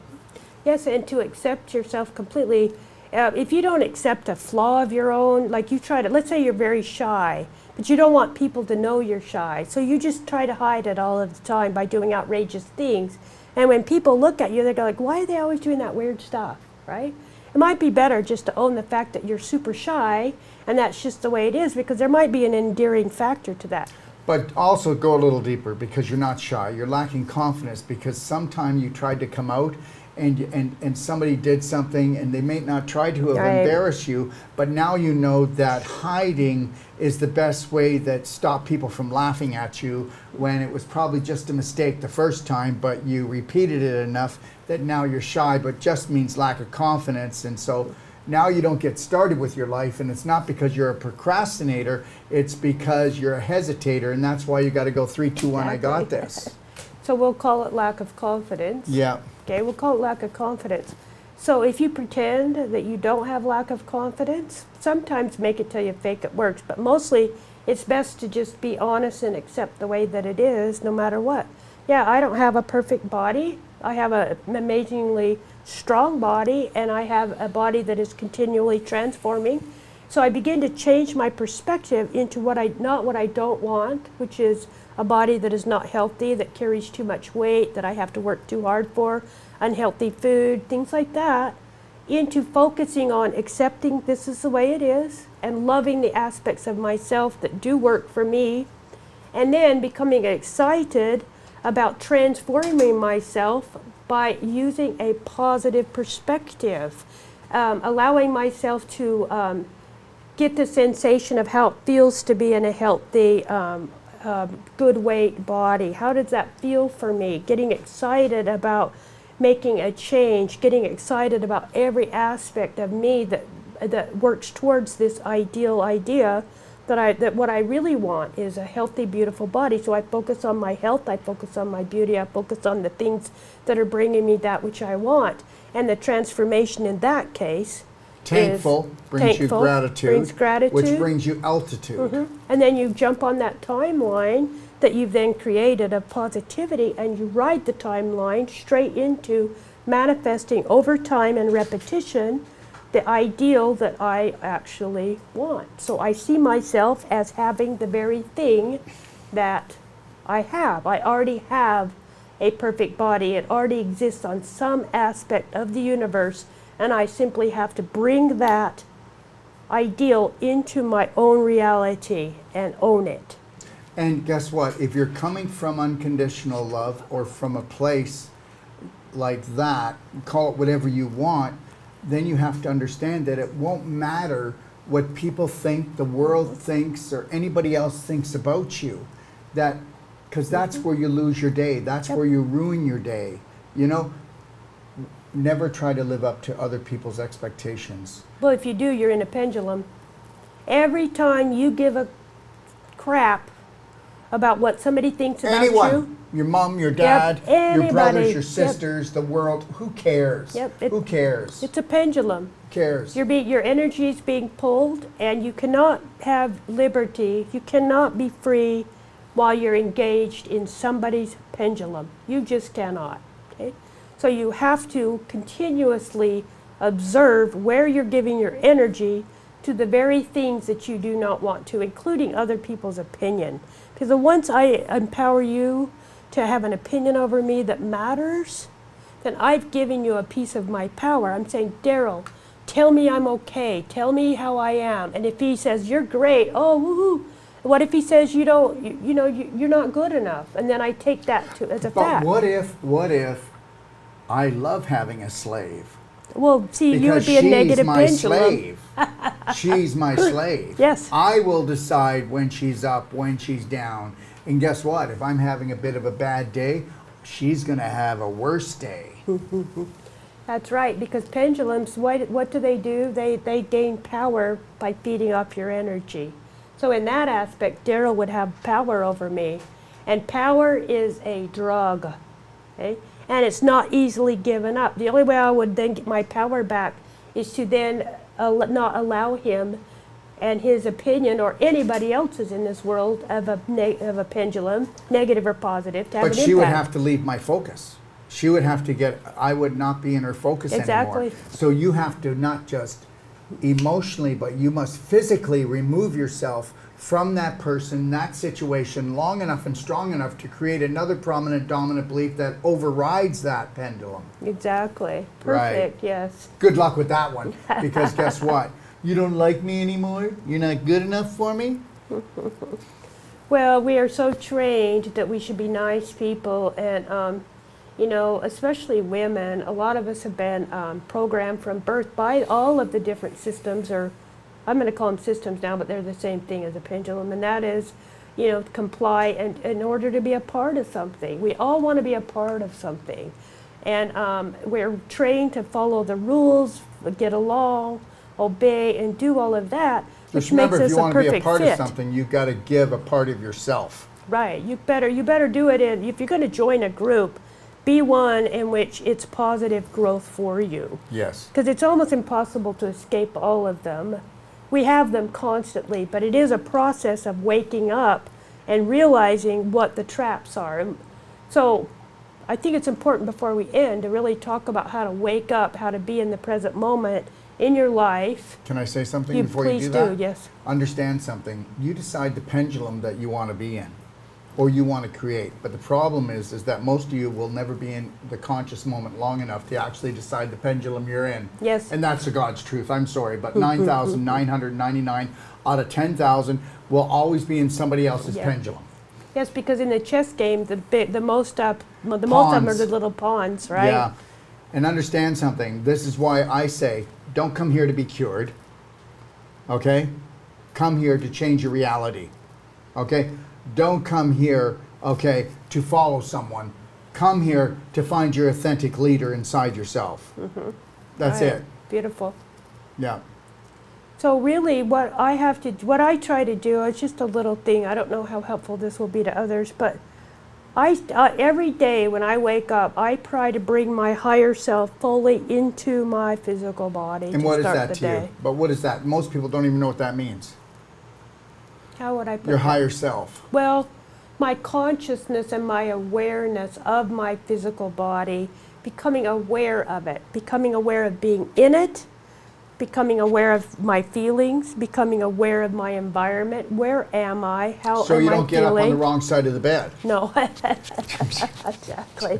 Yes, and to accept yourself completely. If you don't accept a flaw of your own, like you try to, let's say you're very shy, but you don't want people to know you're shy, so you just try to hide it all of the time by doing outrageous things. And when people look at you, they're like, why are they always doing that weird stuff, right? It might be better just to own the fact that you're super shy, and that's just the way it is, because there might be an endearing factor to that. But also go a little deeper, because you're not shy. You're lacking confidence because sometime you tried to come out and somebody did something, and they may not try to have embarrassed you, but now you know that hiding is the best way that stopped people from laughing at you, when it was probably just a mistake the first time, but you repeated it enough that now you're shy, but just means lack of confidence. And so now you don't get started with your life, and it's not because you're a procrastinator, it's because you're a hesitator, and that's why you got to go 3, 2, 1, I got this. So we'll call it lack of confidence. Yeah. Okay, we'll call it lack of confidence. So if you pretend that you don't have lack of confidence, sometimes make it till you fake it works, but mostly it's best to just be honest and accept the way that it is, no matter what. Yeah, I don't have a perfect body. I have an amazingly strong body, and I have a body that is continually transforming. So I begin to change my perspective into not what I don't want, which is a body that is not healthy, that carries too much weight, that I have to work too hard for, unhealthy food, things like that, into focusing on accepting this is the way it is, and loving the aspects of myself that do work for me, and then becoming excited about transforming myself by using a positive perspective, allowing myself to get the sensation of how it feels to be in a healthy, good weight body. How does that feel for me? Getting excited about making a change, getting excited about every aspect of me that works towards this ideal idea that what I really want is a healthy, beautiful body. So I focus on my health, I focus on my beauty, I focus on the things that are bringing me that which I want. And the transformation in that case Thankful brings you gratitude, brings gratitude, which brings you altitude. And then you jump on that timeline that you've then created of positivity, and you ride the timeline straight into manifesting over time and repetition the ideal that I actually want. So I see myself as having the very thing that I have. I already have a perfect body. It already exists on some aspect of the universe, and I simply have to bring that ideal into my own reality and own it. And guess what? If you're coming from unconditional love, or from a place like that, call it whatever you want, then you have to understand that it won't matter what people think, the world thinks, or anybody else thinks about you. that, because that's where you lose your day. That's where you ruin your day. You know, never try to live up to other people's expectations. Well, if you do, you're in a pendulum. Every time you give a crap about what somebody thinks about Anyone, you, your mom, your dad, your anybody. brothers, your sisters, the world, who cares? Who cares? It's a pendulum. Who cares? Your energy is being pulled, and you cannot have liberty. You cannot be free while you're engaged in somebody's pendulum. You just cannot. Okay? So you have to continuously observe where you're giving your energy to the very things that you do not want to, including other people's opinion. Because once I empower you to have an opinion over me that matters, then I've given you a piece of my power. I'm saying, Daryl, tell me I'm okay. Tell me how I am. And if he says, you're great, oh, woohoo. What if he says, you don't, you're not good enough? And then I take that as a fact. But what if I love having a slave? Well, see, because you would be a negative pendulum. Slave. She's my slave. Yes. I will decide when she's up, when she's down. And guess what? If I'm having a bit of a bad day, she's going to have a worse day. That's right, because pendulums, what do? They gain power by feeding off your energy. So in that aspect, Daryl would have power over me. And power is a drug. Okay? And it's not easily given up. The only way I would then get my power back is to then not allow him and his opinion or anybody else's in this world of a pendulum, negative or positive, to have an impact. But she would have to leave my focus. She would have to I would not be in her focus anymore. Exactly. So you have to not just emotionally, but you must physically remove yourself from that person, that situation, long enough and strong enough to create another prominent dominant belief that overrides that pendulum. Exactly. Perfect, right. Yes. Good luck with that one, because guess what? You don't like me anymore? You're not good enough for me? Well, we are so trained that we should be nice people, and especially women. A lot of us have been programmed from birth by all of the different systems, or I'm going to call them systems now, but they're the same thing as a pendulum, and that is, comply and in order to be a part of something. We all want to be a part of something, and we're trained to follow the rules, get along, obey, and do all of that, which makes us a perfect fit. Just remember, if you want to be a part of something, you've got to give a part of yourself. Right. You better do it if you're going to join a group, be one in which it's positive growth for you. Yes. Because it's almost impossible to escape all of them. We have them constantly, but it is a process of waking up and realizing what the traps are. So I think it's important before we end to really talk about how to wake up, how to be in the present moment in your life. Can I say something before you do that? Please do, yes. Understand something. You decide the pendulum that you want to be in, or you want to create. But the problem is that most of you will never be in the conscious moment long enough to actually decide the pendulum you're in. Yes. And that's the God's truth. I'm sorry, but 9,999 out of 10,000 will always be in somebody else's pendulum. Yes, because in the chess game, the most of them are the little pawns, right? Yeah. And understand something. This is why I say, don't come here to be cured. Okay? Come here to change your reality. Okay? Don't come here, okay, to follow someone. Come here to find your authentic leader inside yourself. Mm-hmm. That's it. Beautiful. Yeah. So really what I try to do, it's just a little thing. I don't know how helpful this will be to others, but every day when I wake up, I try to bring my higher self fully into my physical body. And what is that to you? But what is that? Most people don't even know what that means. How would I put your that? Higher self? Well, my consciousness and my awareness of my physical body, becoming aware of it, becoming aware of being in it, becoming aware of my feelings, becoming aware of my environment. Where am I? How am I feeling? So you don't get up on the wrong side of the bed. No, exactly.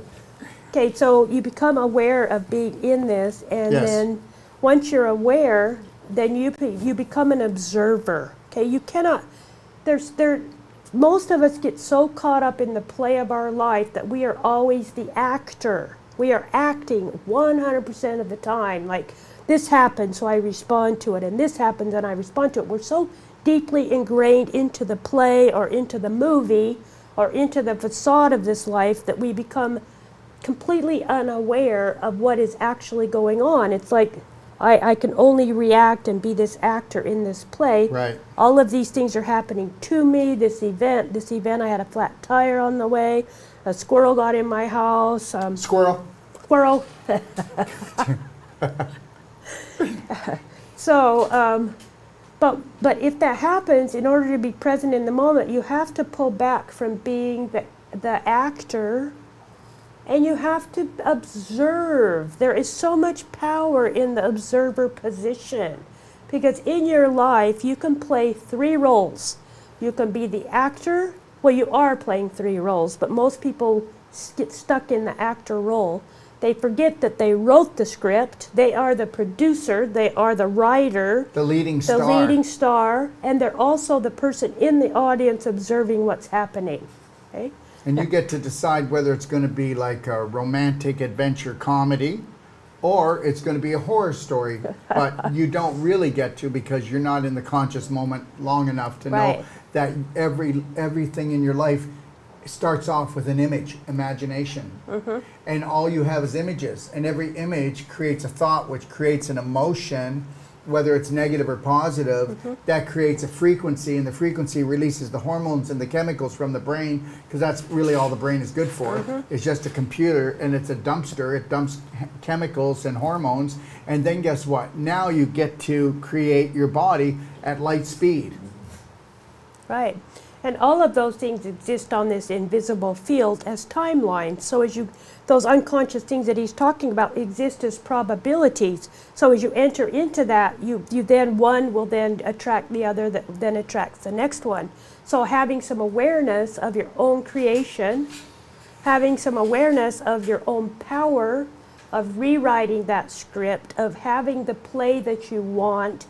Okay, so you become aware of being in this, and then once you're aware, then you become an observer. Okay, you cannot. Most of us get so caught up in the play of our life that we are always the actor. We are acting 100% of the time. Like, this happens, so I respond to it, and this happens, and I respond to it. We're so deeply ingrained into the play or into the movie or into the facade of this life that we become completely unaware of what is actually going on. It's like I can only react and be this actor in this play. Right. All of these things are happening to me. This event, I had a flat tire on the way. A squirrel got in my house. Squirrel. Squirrel. So, but if that happens, in order to be present in the moment, you have to pull back from being the actor, and you have to observe. There is so much power in the observer position, because in your life you can play 3 roles. You can be the actor. Well, you are playing 3 roles, but most people get stuck in the actor role. They forget that they wrote the script. They are the producer. They are the writer. The leading star. The leading star. And they're also the person in the audience observing what's happening. Okay? And you get to decide whether it's going to be like a romantic adventure comedy or it's going to be a horror story. But you don't really get to, because you're not in the conscious moment long enough to know that everything in your life starts off with an image, imagination. And all you have is images. And every image creates a thought, which creates an emotion, whether it's negative or positive, that creates a frequency, and the frequency releases the hormones and the chemicals from the brain, because that's really all the brain is good for. It's just a computer, and it's a dumpster. It dumps chemicals and hormones, and then guess what? Now you get to create your body at light speed. Right. And all of those things exist on this invisible field as timelines. So as those unconscious things that he's talking about exist as probabilities. So as you enter into that, you then, one will then attract the other, that then attracts the next one. So having some awareness of your own creation, having some awareness of your own power, of rewriting that script, of having the play that you want,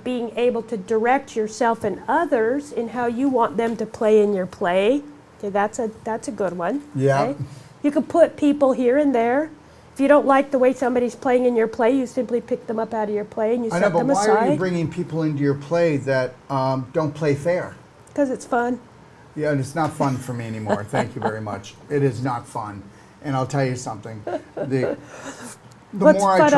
being able to direct yourself and others in how you want them to play in your play. Okay, that's a good one. Yeah. Okay? You can put people here and there. If you don't like the way somebody's playing in your play, you simply pick them up out of your play and you set them aside. I know, but why are you bringing people into your play that don't play fair? Because it's fun. Yeah, and it's not fun for me anymore. Thank you very much. It is not fun. And I'll tell you something. The more I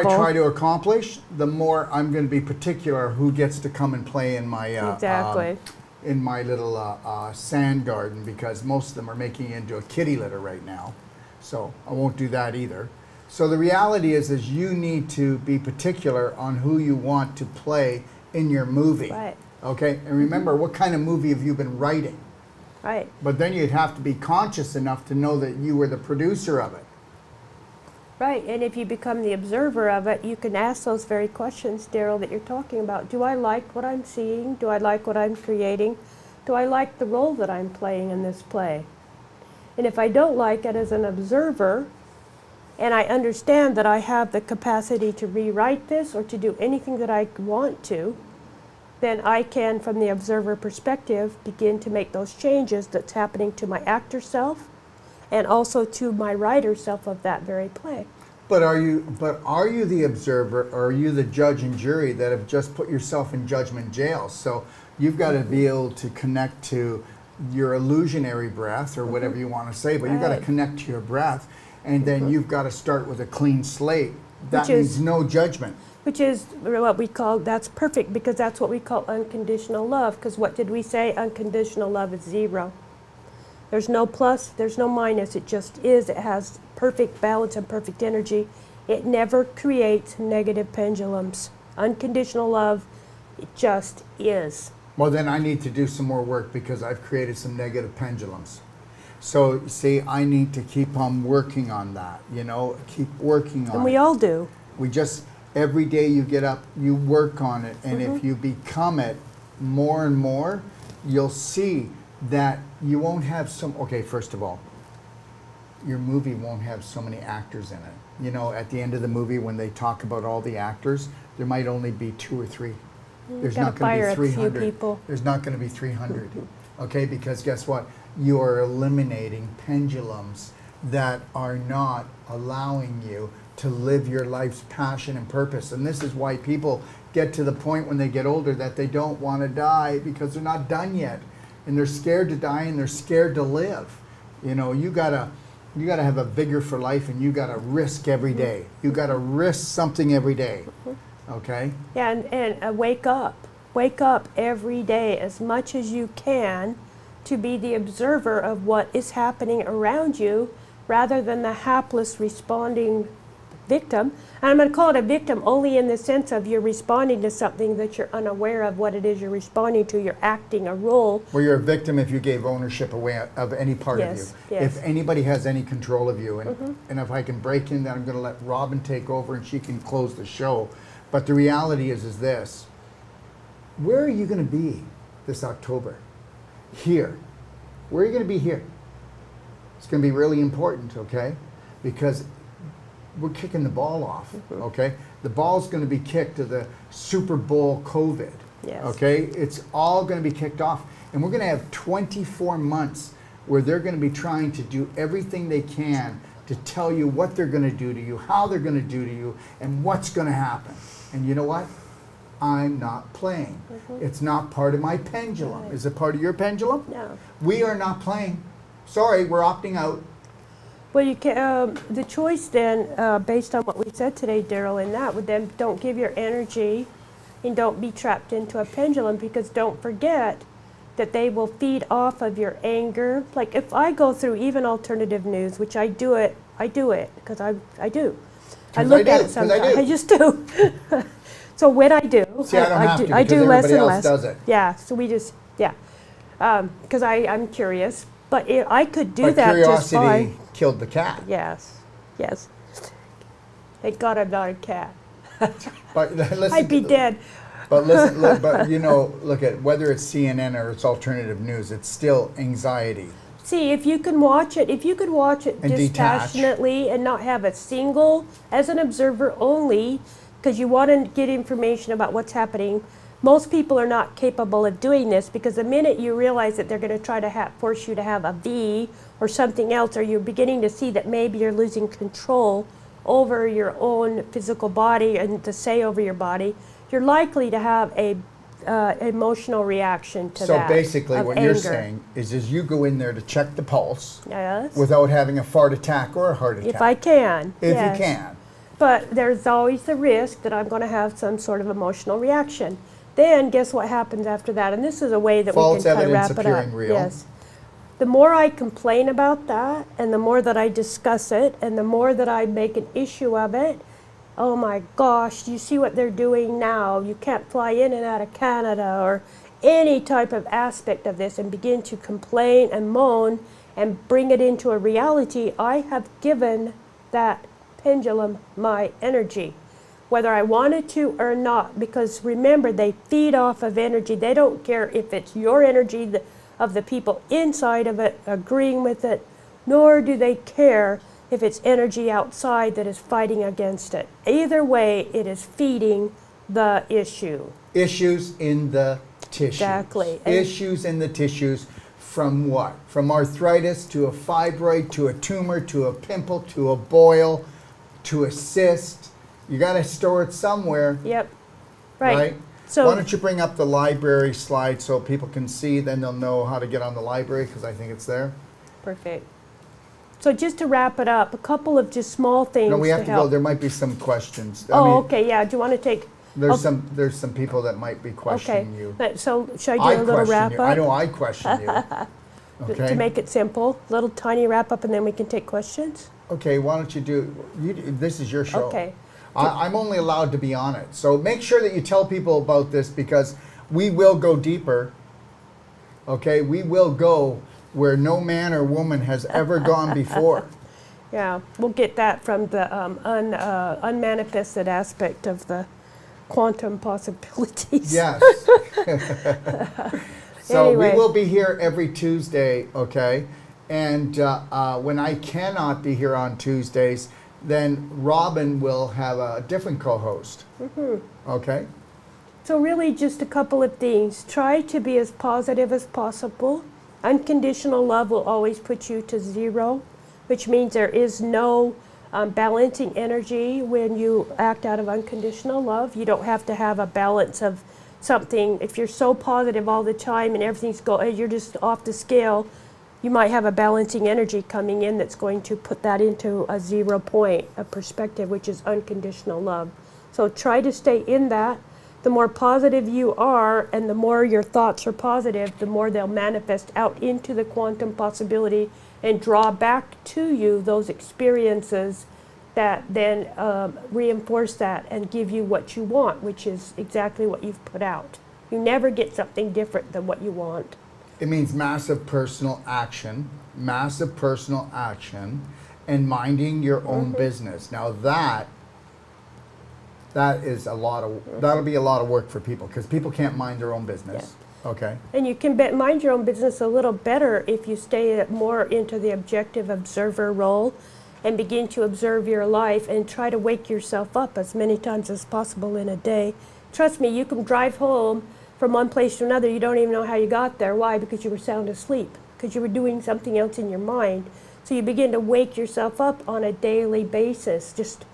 try to accomplish, the more I'm going to be particular who gets to come and play in my in my little sand garden, because most of them are making it into a kitty litter right now. So I won't do that either. So the reality is you need to be particular on who you want to play in your movie. Right. Okay? And remember, what kind of movie have you been writing? Right. But then you'd have to be conscious enough to know that you were the producer of it. Right, and if you become the observer of it, you can ask those very questions, Daryl, that you're talking about. Do I like what I'm seeing? Do I like what I'm creating? Do I like the role that I'm playing in this play? And if I don't like it as an observer, and I understand that I have the capacity to rewrite this or to do anything that I want to, then I can, from the observer perspective, begin to make those changes that's happening to my actor self, and also to my writer self of that very play. But are you the observer, or are you the judge and jury that have just put yourself in judgment jail? So you've got to be able to connect to your illusionary breath, or whatever you want to say, but you've got to connect to your breath, and then you've got to start with a clean slate. That means no judgment. Which is what we call, that's perfect, because that's what we call unconditional love. Because what did we say? Unconditional love is 0. There's no plus, there's no minus, it just is. It has perfect balance and perfect energy. It never creates negative pendulums. Unconditional love, it just is. Well, then I need to do some more work, because I've created some negative pendulums. So, see, I need to keep on working on that, keep working on it. And we all do. We just, every day you get up, you work on it, and if you become it more and more, you'll see that you won't have okay, first of all, your movie won't have so many actors in it. At the end of the movie, when they talk about all the actors, there might only be 2 or 3. There's not going to be 300. There's not going to be 300. Okay, because guess what? You are eliminating pendulums that are not allowing you to live your life's passion and purpose. And this is why people get to the point when they get older that they don't want to die, because they're not done yet. and they're scared to die, and they're scared to live. You know, you gotta have a vigor for life, and you gotta risk every day. You gotta risk something every day. Okay? Yeah, and wake up. Wake up every day as much as you can to be the observer of what is happening around you rather than the hapless responding victim. And I'm going to call it a victim only in the sense of you're responding to something that you're unaware of what it is you're responding to. You're acting a role. Well, you're a victim if you gave ownership away of any part of you. Yes. If anybody has any control of you. And if I can break in, then I'm going to let Robin take over and she can close the show. But the reality is this. Where are you going to be this October? Here. Where are you going to be here? It's going to be really important, okay? Because we're kicking the ball off, okay? The ball's going to be kicked to the Super Bowl COVID, okay? It's all going to be kicked off. And we're going to have 24 months where they're going to be trying to do everything they can to tell you what they're going to do to you, how they're going to do to you, and what's going to happen. And you know what? I'm not playing. It's not part of my pendulum. Right. Is it part of your pendulum? No. We are not playing. Sorry, we're opting out. Well, you can, the choice then, based on what we said today, Daryl, in that, would then don't give your energy and don't be trapped into a pendulum, because don't forget that they will feed off of your anger. Like if I go through even alternative news, which I do it because I do. I look at it sometimes. I just do. So when I do, See, I don't have to, I do less and else less. does it. Yeah, so we just, because I'm curious. But I could do But that just by... curiosity killed the cat. Yes. Thank God I'm not a cat. But listen, I'd be dead. But listen, but you know, look at whether it's CNN or it's alternative news, it's still anxiety. See, if you can watch it, And dispassionately and not have a single, as an observer only, because you want to get information about what's happening. Most people are not capable of doing this, because the minute you realize that they're going to try to force you to have a V or something else, or you're beginning to see that maybe you're losing control over your own physical body and to say over your body, you're likely to have a emotional reaction to that. So basically what anger. you're saying is you go in there to check the pulse Yes. without having a fart attack or a heart attack. If I can. If yes. you can. But there's always the risk that I'm going to have some sort of emotional reaction. Then guess what happens after that? And this is a way that False we can kind of evidence wrap it up. appearing real. Yes. The more I complain about that, and the more that I discuss it, and the more that I make an issue of it, oh my gosh, do you see what they're doing now? You can't fly in and out of Canada, or any type of aspect of this, and begin to complain and moan and bring it into a reality. I have given that pendulum my energy, whether I wanted to or not, because remember, they feed off of energy. They don't care if it's your energy of the people inside of it agreeing with it, nor do they care if it's energy outside that is fighting against it. Either way, it is feeding the issue. Issues in the tissues. Exactly. Issues in the tissues, from what? From arthritis to a fibroid to a tumor to a pimple to a boil to a cyst. You got to store it somewhere. Yep. Right. So why don't you bring up the library slide so people can see, then they'll know how to get on the library, because I think it's there. Perfect. So just to wrap it up, a couple of just small things. No, we have to help. go. There might be some questions. Okay, yeah. Do you want to take? There's some people that might be questioning you. So should I do a little wrap up? I know I question you. Okay. To make it simple, little tiny wrap up, and then we can take questions. Okay, why don't you do? This is your show. Okay. I'm only allowed to be on it, so make sure that you tell people about this, because we will go deeper. Okay, we will go where no man or woman has ever gone before. Yeah, we'll get that from the unmanifested aspect of the quantum possibilities. Yes. So Anyway. we will be here every Tuesday, okay? And when I cannot be here on Tuesdays, then Robin will have a different co-host. Okay? So really just a couple of things. Try to be as positive as possible. Unconditional love will always put you to 0, which means there is no balancing energy when you act out of unconditional love. You don't have to have a balance of something, if you're so positive all the time and everything's you're just off the scale, you might have a balancing energy coming in that's going to put that into a 0 point of perspective, which is unconditional love. So try to stay in that. The more positive you are and the more your thoughts are positive, the more they'll manifest out into the quantum possibility and draw back to you those experiences that then reinforce that and give you what you want, which is exactly what you've put out. You never get something different than what you want. It means massive personal action, and minding your own business. Now that is that'll be a lot of work for people, because people can't mind their own business. Yeah. Okay. And you can mind your own business a little better if you stay more into the objective observer role and begin to observe your life and try to wake yourself up as many times as possible in a day. Trust me, you can drive home from one place to another. You don't even know how you got there. Why? Because you were sound asleep, because you were doing something else in your mind. So you begin to wake yourself up on a daily basis, just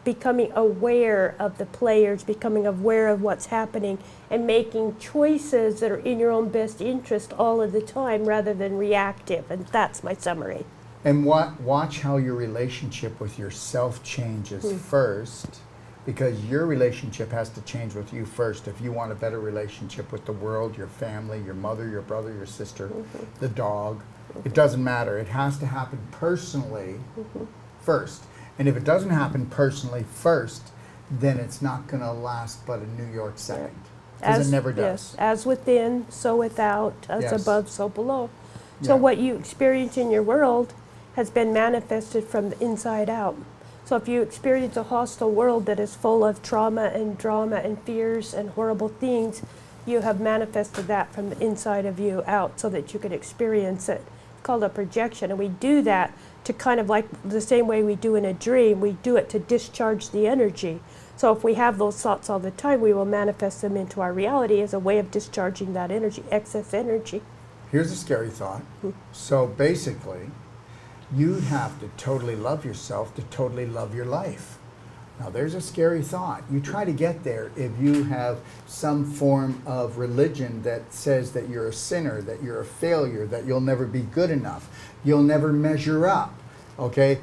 becoming aware of the players, becoming aware of what's happening, and making choices that are in your own best interest all of the time rather than reactive. And that's my summary. And watch how your relationship with yourself changes first, because your relationship has to change with you first if you want a better relationship with the world, your family, your mother, your brother, your sister, the dog. It doesn't matter. It has to happen personally first. And if it doesn't happen personally first, then it's not going to last but a New York second. Because it never does. Yes, as within, so without, as above, so below. So Yeah. what you experience in your world has been manifested from the inside out. So if you experience a hostile world that is full of trauma and drama and fears and horrible things, you have manifested that from the inside of you out so that you could experience it. It's called a projection, and we do that to kind of like the same way we do in a dream. We do it to discharge the energy. So if we have those thoughts all the time, we will manifest them into our reality as a way of discharging that energy, excess energy. Here's a scary thought. So basically, you'd have to totally love yourself to totally love your life. Now there's a scary thought. You try to get there if you have some form of religion that says that you're a sinner, that you're a failure, that you'll never be good enough, you'll never measure up. Okay?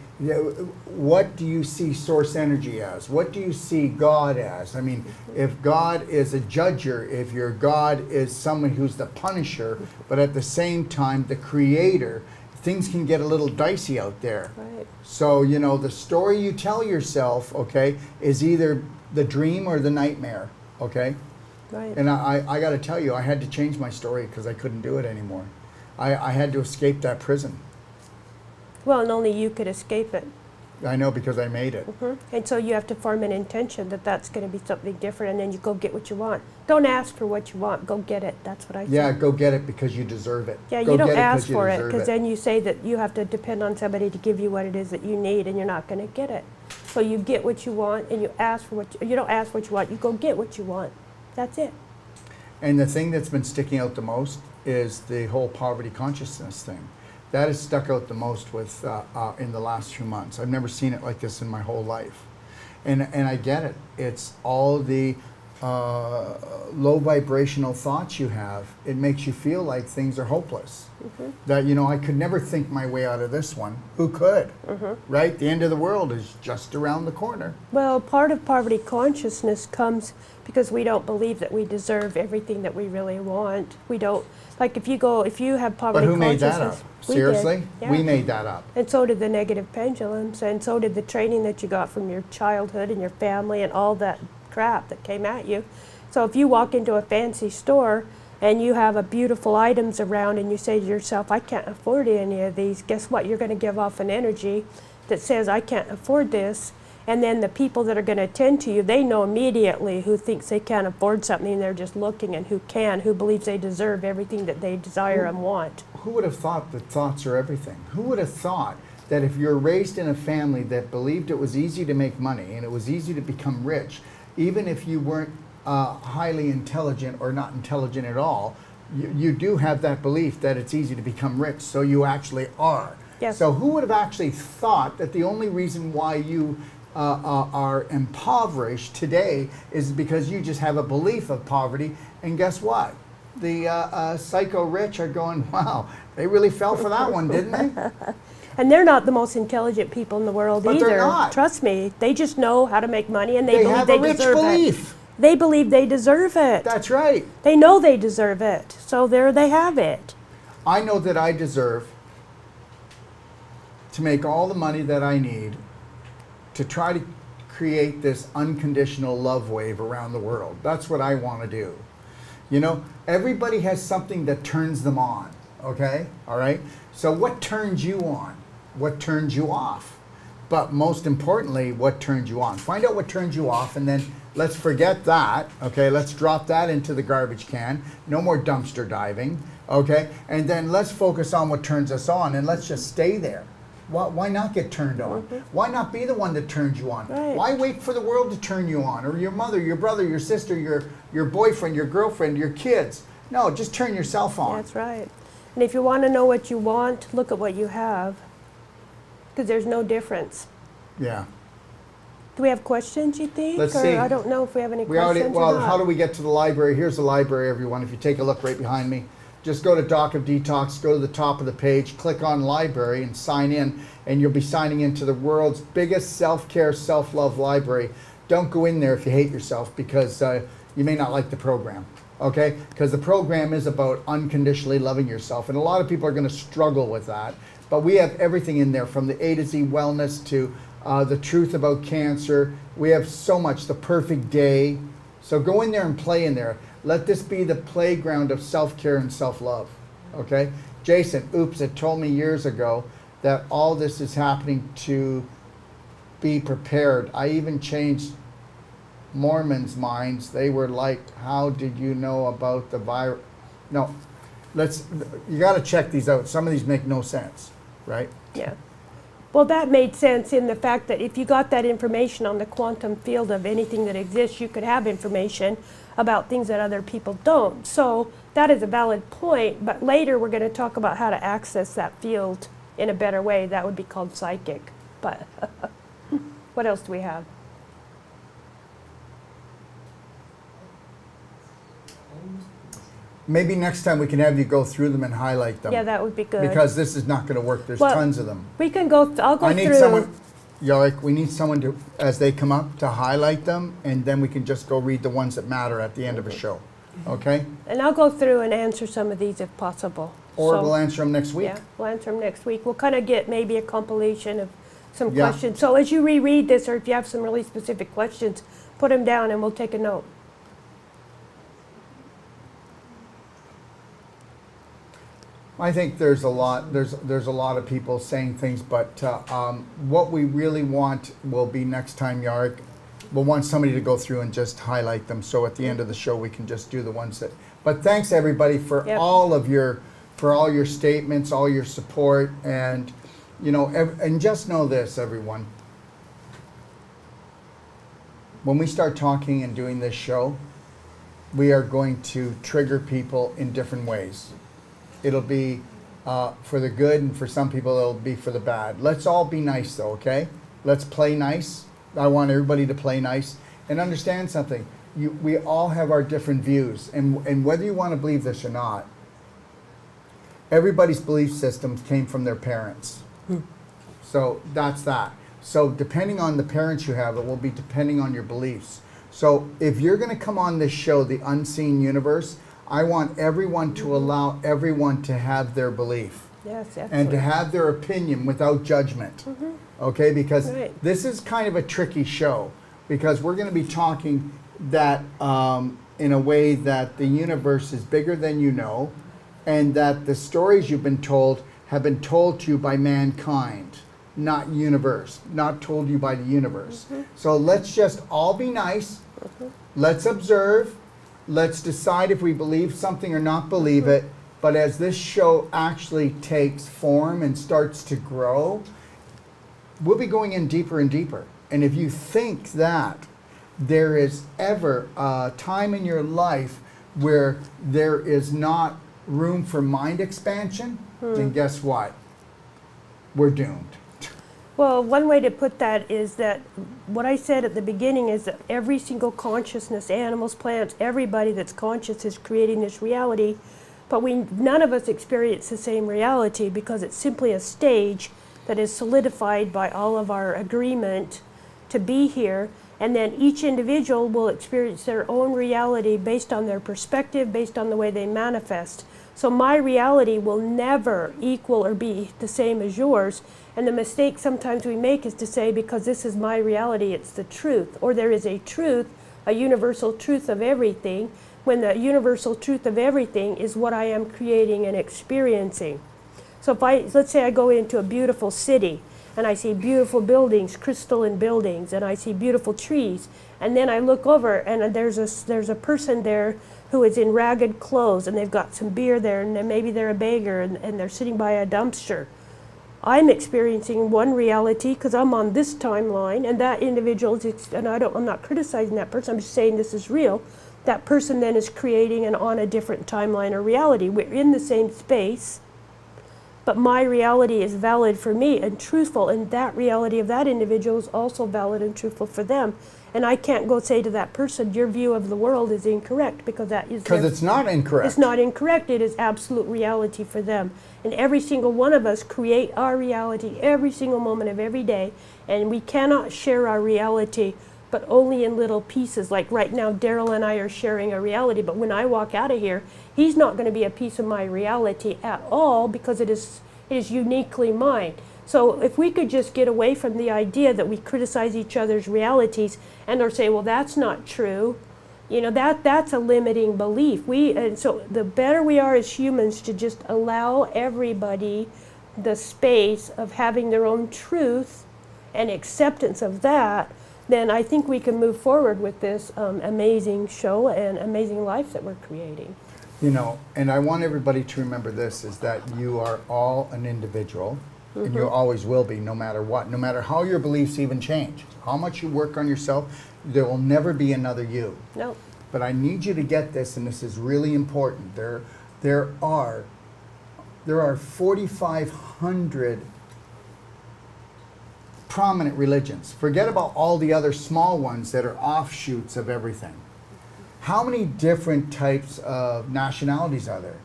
What do you see source energy as? What do you see God as? I mean, if God is a judger, if your God is someone who's the punisher, but at the same time the creator, things can get a little dicey out there. Right. So, you know, the story you tell yourself, okay, is either the dream or the nightmare, okay? Right. And I got to tell you, I had to change my story because I couldn't do it anymore. I had to escape that prison. Well, and only you could escape it. I know, because I made it. And so you have to form an intention that that's going to be something different, and then you go get what you want. Don't ask for what you want. Go get it. That's what I say. Yeah, go get it because you deserve it. Yeah, Go you don't get ask you for it, deserve because then you say that you have to depend on somebody to give you what it is that you need, and you're not going to get it. So you get what you want, and you ask for you don't ask what you want. You go get what you want. That's it. And the thing that's been sticking out the most is the whole poverty consciousness thing. That has stuck out the most with in the last few months. I've never seen it like this in my whole life. And I get it. It's all the low vibrational thoughts you have. It makes you feel like things are hopeless. That, you know, I could never think my way out of this one. Who could? Right? The end of the world is just around the corner. Well, part of poverty consciousness comes because we don't believe that we deserve everything that we really want. We don't, like if you have poverty But who made that consciousness. up? We did. Seriously? Yeah. We made that up. And so did the negative pendulums, and so did the training that you got from your childhood and your family and all that crap that came at you. So if you walk into a fancy store and you have a beautiful items around and you say to yourself, I can't afford any of these, guess what? You're going to give off an energy that says, I can't afford this. And then the people that are going to attend to you, they know immediately who thinks they can't afford something, and they're just looking, and who can, who believes they deserve everything that they desire and want. Who would have thought that thoughts are everything? Who would have thought that if you're raised in a family that believed it was easy to make money and it was easy to become rich, even if you weren't highly intelligent or not intelligent at all, you do have that belief that it's easy to become rich, so you actually are. Yes. So who would have actually thought that the only reason why you are impoverished today is because you just have a belief of poverty. And guess what? The psycho rich are going, wow, they really fell for that one, didn't they? And they're not the most intelligent people in the world But either. they're not. Trust me, they just know how to make money, and they They believe have they a rich deserve belief. it. They believe they deserve it. That's right. They know they deserve it, so there they have it. I know that I deserve to make all the money that I need to try to create this unconditional love wave around the world. That's what I want to do. You know, everybody has something that turns them on, okay? All right? So what turns you on? What turns you off? But most importantly, what turns you on? Find out what turns you off, and then let's forget that, okay? Let's drop that into the garbage can. No more dumpster diving, okay? And then let's focus on what turns us on, and let's just stay there. Why not get turned on? Why not be the one that turns you on? Right. Why wait for the world to turn you on? Or your mother, your brother, your sister, your boyfriend, your girlfriend, your kids? No, just turn yourself on. That's right. And if you want to know what you want, look at what you have, because there's no difference. Yeah. Do we have questions, you think? Let's or see. I don't know if we have any We already, questions well, or not. how do we get to the library? Here's the library, everyone. If you take a look right behind me, just go to Doc of Detox, go to the top of the page, click on library and sign in, and you'll be signing into the world's biggest self-care, self-love library. Don't go in there if you hate yourself, because you may not like the program, okay? Because the program is about unconditionally loving yourself, and a lot of people are going to struggle with that. But we have everything in there, from the A to Z wellness to the truth about cancer. We have so much, the perfect day. So go in there and play in there. Let this be the playground of self-care and self-love, okay? Jason, oops, it told me years ago that all this is happening to be prepared. I even changed Mormons' minds. They were like, how did you know about the virus? No, you got to check these out. Some of these make no sense, right? Yeah. Well, that made sense in the fact that if you got that information on the quantum field of anything that exists, you could have information about things that other people don't. So that is a valid point, but later we're going to talk about how to access that field in a better way. That would be called psychic. But what else do we have? Maybe next time we can have you go through them and highlight them. Yeah, that would be good. Because this is not going to work. There's Well, tons of them. We can go, I'll go I need through. someone, Yorick, we need someone to, as they come up, to highlight them, and then we can just go read the ones that matter at the end of a show. Okay? And I'll go through and answer some of these if possible. Or So, we'll answer them next week. yeah, we'll answer them next week. We'll kind of get maybe a compilation of some Yeah. questions. So as you reread this, or if you have some really specific questions, put them down and we'll take a note. I think there's a lot. There's a lot of people saying things, but what we really want will be next time, Yorick. We'll want somebody to go through and just highlight them. So at the end of the show, we can just do the ones that. But thanks everybody for Yep. all your statements, all your support, and and just know this, everyone. When we start talking and doing this show, we are going to trigger people in different ways. It'll be for the good, and for some people it'll be for the bad. Let's all be nice though, okay? Let's play nice. I want everybody to play nice and understand something. We all have our different views, and whether you want to believe this or not, everybody's belief systems came from their parents. So that's that. So depending on the parents you have, it will be depending on your beliefs. So if you're going to come on this show, The Unseen Universe, I want everyone to allow everyone to have their belief. Yes, absolutely. And to have their opinion without judgment. Okay, because Right. this is kind of a tricky show, because we're going to be talking that in a way that the universe is bigger than you know, and that the stories you've been told have been told to you by mankind, not universe, not told you by the universe. So let's just all be nice. Let's observe. Let's decide if we believe something or not believe it. But as this show actually takes form and starts to grow, we'll be going in deeper and deeper. And if you think that there is ever a time in your life where there is not room for mind expansion, then guess what? We're doomed. Well, one way to put that is that what I said at the beginning is that every single consciousness, animals, plants, everybody that's conscious is creating this reality, but none of us experience the same reality because it's simply a stage that is solidified by all of our agreement to be here, and then each individual will experience their own reality based on their perspective, based on the way they manifest. So my reality will never equal or be the same as yours. And the mistake sometimes we make is to say, because this is my reality, it's the truth. Or there is a truth, a universal truth of everything, when the universal truth of everything is what I am creating and experiencing. So let's say I go into a beautiful city, and I see beautiful buildings, crystalline buildings, and I see beautiful trees. And then I look over, and there's a person there who is in ragged clothes, and they've got some beer there, and then maybe they're a beggar, and they're sitting by a dumpster. I'm experiencing one reality because I'm on this timeline, and that individual is, and I'm not criticizing that person, I'm just saying this is real. That person then is creating and on a different timeline or reality. We're in the same space, but my reality is valid for me and truthful, and that reality of that individual is also valid and truthful for them. And I can't go say to that person, your view of the world is incorrect, because that is Because it's not incorrect. It's not incorrect. It is absolute reality for them. And every single one of us create our reality every single moment of every day, and we cannot share our reality, but only in little pieces. Like right now, Daryl and I are sharing a reality, but when I walk out of here, he's not going to be a piece of my reality at all, because it is uniquely mine. So if we could just get away from the idea that we criticize each other's realities and or say, well, that's not true, you know, that's a limiting belief. And so the better we are as humans to just allow everybody the space of having their own truth and acceptance of that, then I think we can move forward with this amazing show and amazing life that we're creating. You know, and I want everybody to remember this, is that you are all an individual, and you always will be, no matter what, no matter how your beliefs even change, how much you work on yourself, there will never be another you. No. But I need you to get this, and this is really important. There are 4,500 prominent religions. Forget about all the other small ones that are offshoots of everything. How many different types of nationalities are there?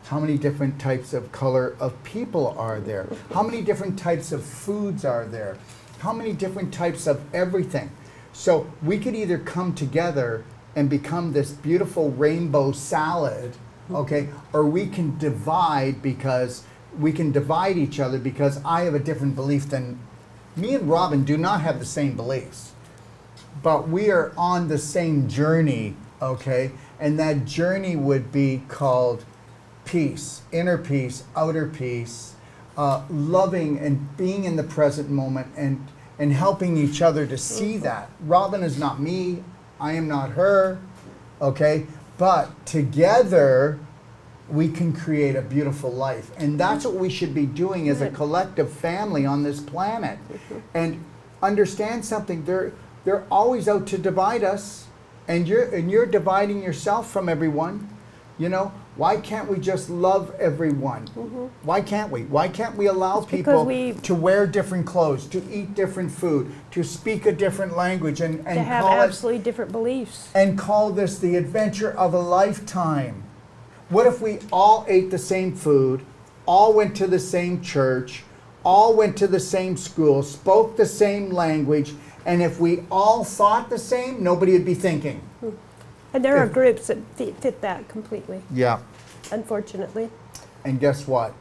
How many different types of color of people are there? How many different types of foods are there? How many different types of everything? So we could either come together and become this beautiful rainbow salad, okay? Or we can divide each other because I have a different belief than me. And Robin do not have the same beliefs, but we are on the same journey, okay? And that journey would be called peace, inner peace, outer peace, loving and being in the present moment, and helping each other to see that. Robin is not me, I am not her, okay? But together we can create a beautiful life. And that's what we should be doing as a collective family on this planet. And understand something, they're always out to divide us, and you're dividing yourself from everyone. You know, why can't we just love everyone? Why can't we? Why can't we allow people to wear different clothes, to eat different food, to speak a different language, and to have absolutely different beliefs? And call this the adventure of a lifetime. What if we all ate the same food, all went to the same church, all went to the same school, spoke the same language, and if we all thought the same, nobody would be thinking. And there are groups that fit that completely. Yeah. Unfortunately. And guess what?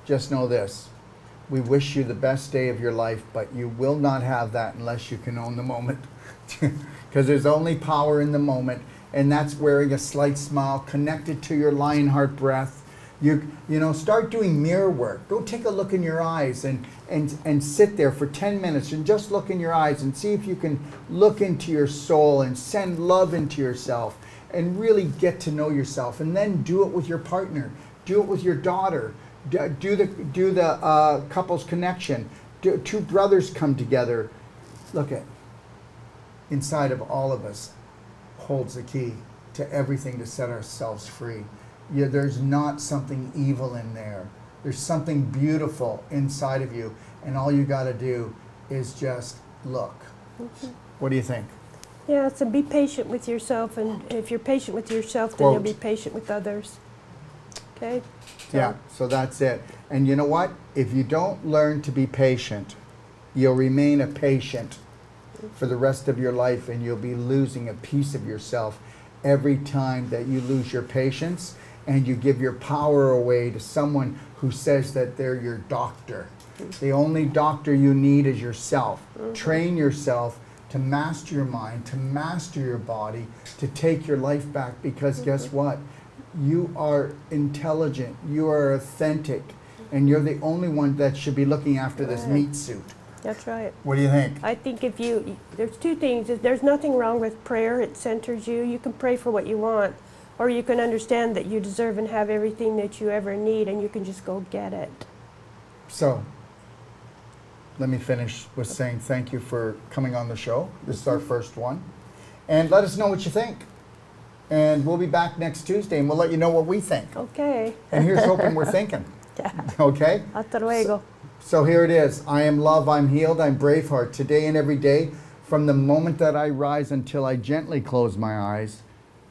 Just know this. We wish you the best day of your life, but you will not have that unless you can own the moment. Because there's only power in the moment, and that's wearing a slight smile, connected to your lion heart breath. You know, start doing mirror work. Go take a look in your eyes and sit there for 10 minutes and just look in your eyes and see if you can look into your soul and send love into yourself and really get to know yourself. And then do it with your partner. Do it with your daughter. Do the couples connection. Two brothers come together. Look at inside of all of us holds the key to everything to set ourselves free. There's not something evil in there. There's something beautiful inside of you, and all you got to do is just look. What do you think? Yeah, so be patient with yourself, and if you're patient with yourself, then Quote. you'll be patient with others. Okay? So, Yeah, so that's it. And you know what? If you don't learn to be patient, you'll remain a patient for the rest of your life, and you'll be losing a piece of yourself every time that you lose your patience and you give your power away to someone who says that they're your doctor. The only doctor you need is yourself. Train yourself to master your mind, to master your body, to take your life back, because guess what? You are intelligent, you are authentic, and you're the only one that should be looking after this Right. meat suit. that's right. What do you think? I think there's two things. There's nothing wrong with prayer. It centers you. You can pray for what you want, or you can understand that you deserve and have everything that you ever need, and you can just go get it. So, let me finish with saying thank you for coming on the show. This is our first one. And let us know what you think. And we'll be back next Tuesday, and we'll let you know what we think. Okay. And here's hoping we're thinking. Okay? Hasta luego. So here it is. I am love, I'm healed, I'm Braveheart. Today and every day, from the moment that I rise until I gently close my eyes,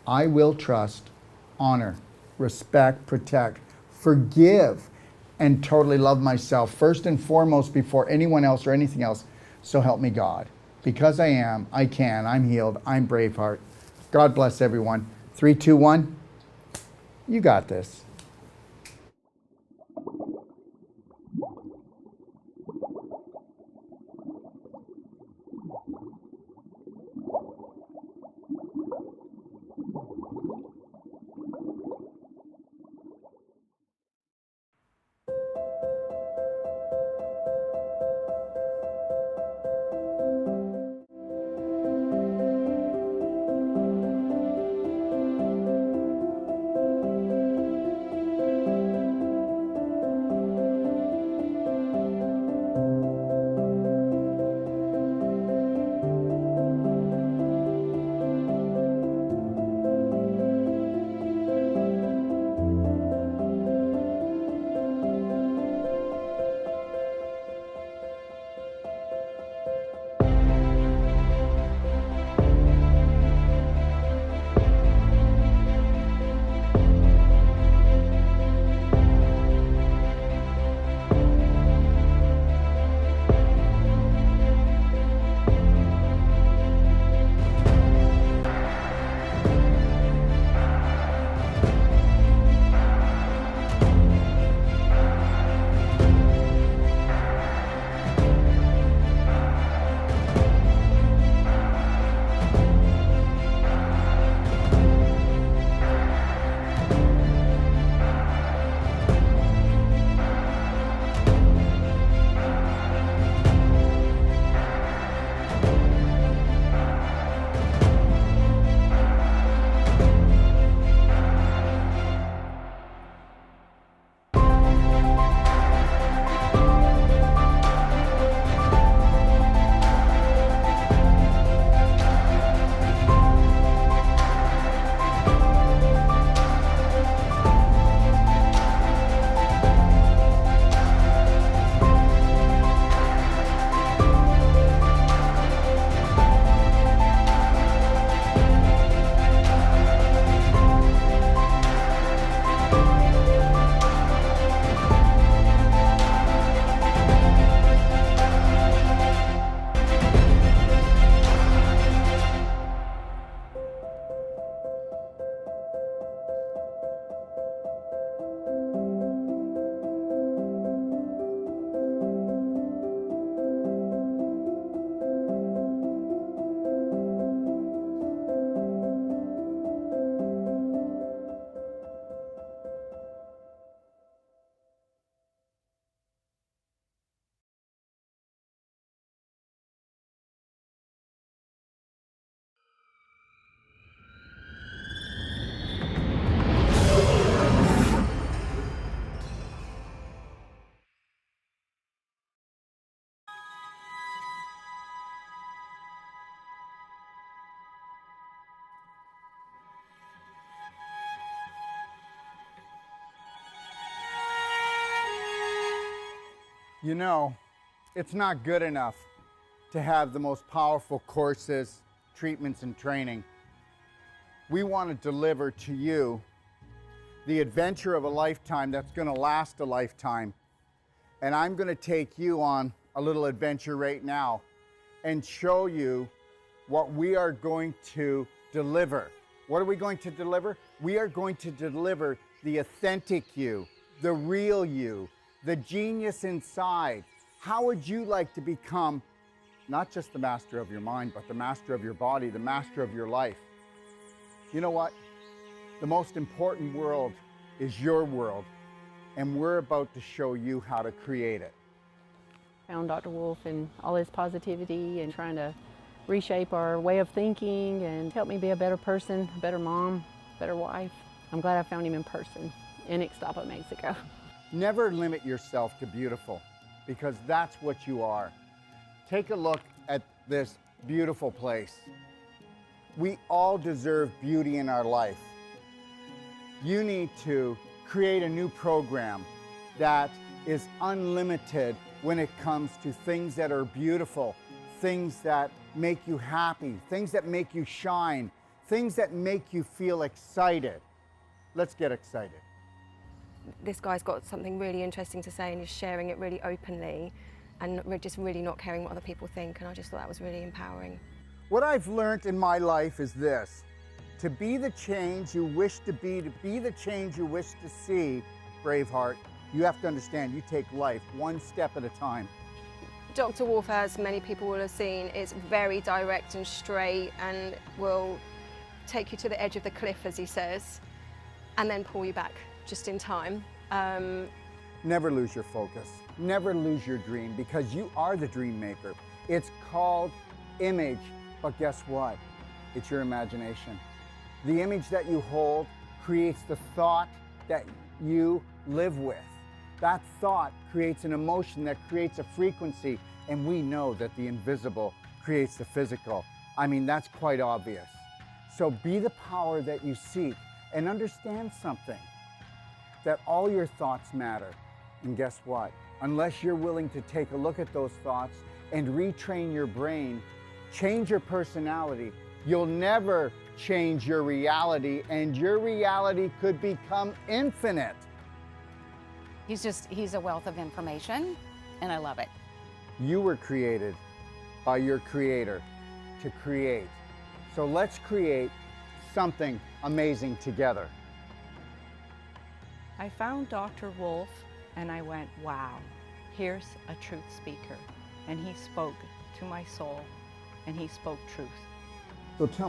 I will trust, honor, respect, protect, forgive, and totally love myself first and foremost before anyone else or anything else. So help me God. Because I am, I can, I'm healed, I'm Braveheart. God bless everyone. 3, 2, 1. You got this. You know, it's not good enough to have the most powerful courses, treatments, and training. We want to deliver to you the adventure of a lifetime that's going to last a lifetime. And I'm going to take you on a little adventure right now and show you what we are going to deliver. What are we going to deliver? We are going to deliver the authentic you, the real you, the genius inside. How would you like to become not just the master of your mind, but the master of your body, the master of your life? You know what? The most important world is your world, and we're about to show you how to create it. Found Dr. Wolf and all his positivity and trying to reshape our way of thinking and help me be a better person, a better mom, better wife. I'm glad I found him in person in Ixtapa, Mexico. Never limit yourself to beautiful, because that's what you are. Take a look at this beautiful place. We all deserve beauty in our life. You need to create a new program that is unlimited when it comes to things that are beautiful, things that make you happy, things that make you shine, things that make you feel excited. Let's get excited. This guy's got something really interesting to say and he's sharing it really openly and just really not caring what other people think, and I just thought that was really empowering. What I've learned in my life is this: to be the change you wish to be the change you wish to see, Braveheart, you have to understand you take life one step at a time. Dr. Wolf, as many people will have seen, is very direct and straight and will take you to the edge of the cliff, as he says, and then pull you back just in time. Never lose your focus. Never lose your dream, because you are the dream maker. It's called image, but guess what? It's your imagination. The image that you hold creates the thought that you live with. That thought creates an emotion that creates a frequency, and we know that the invisible creates the physical. I mean, that's quite obvious. So be the power that you seek, and understand something, that all your thoughts matter. And guess what? Unless you're willing to take a look at those thoughts and retrain your brain, change your personality, you'll never change your reality, and your reality could become infinite. He's a wealth of information, and I love it. You were created by your creator to create. So let's create something amazing together. I found Dr. Wolf and I went, wow, here's a truth speaker. And he spoke to my soul, and he spoke truth. So tell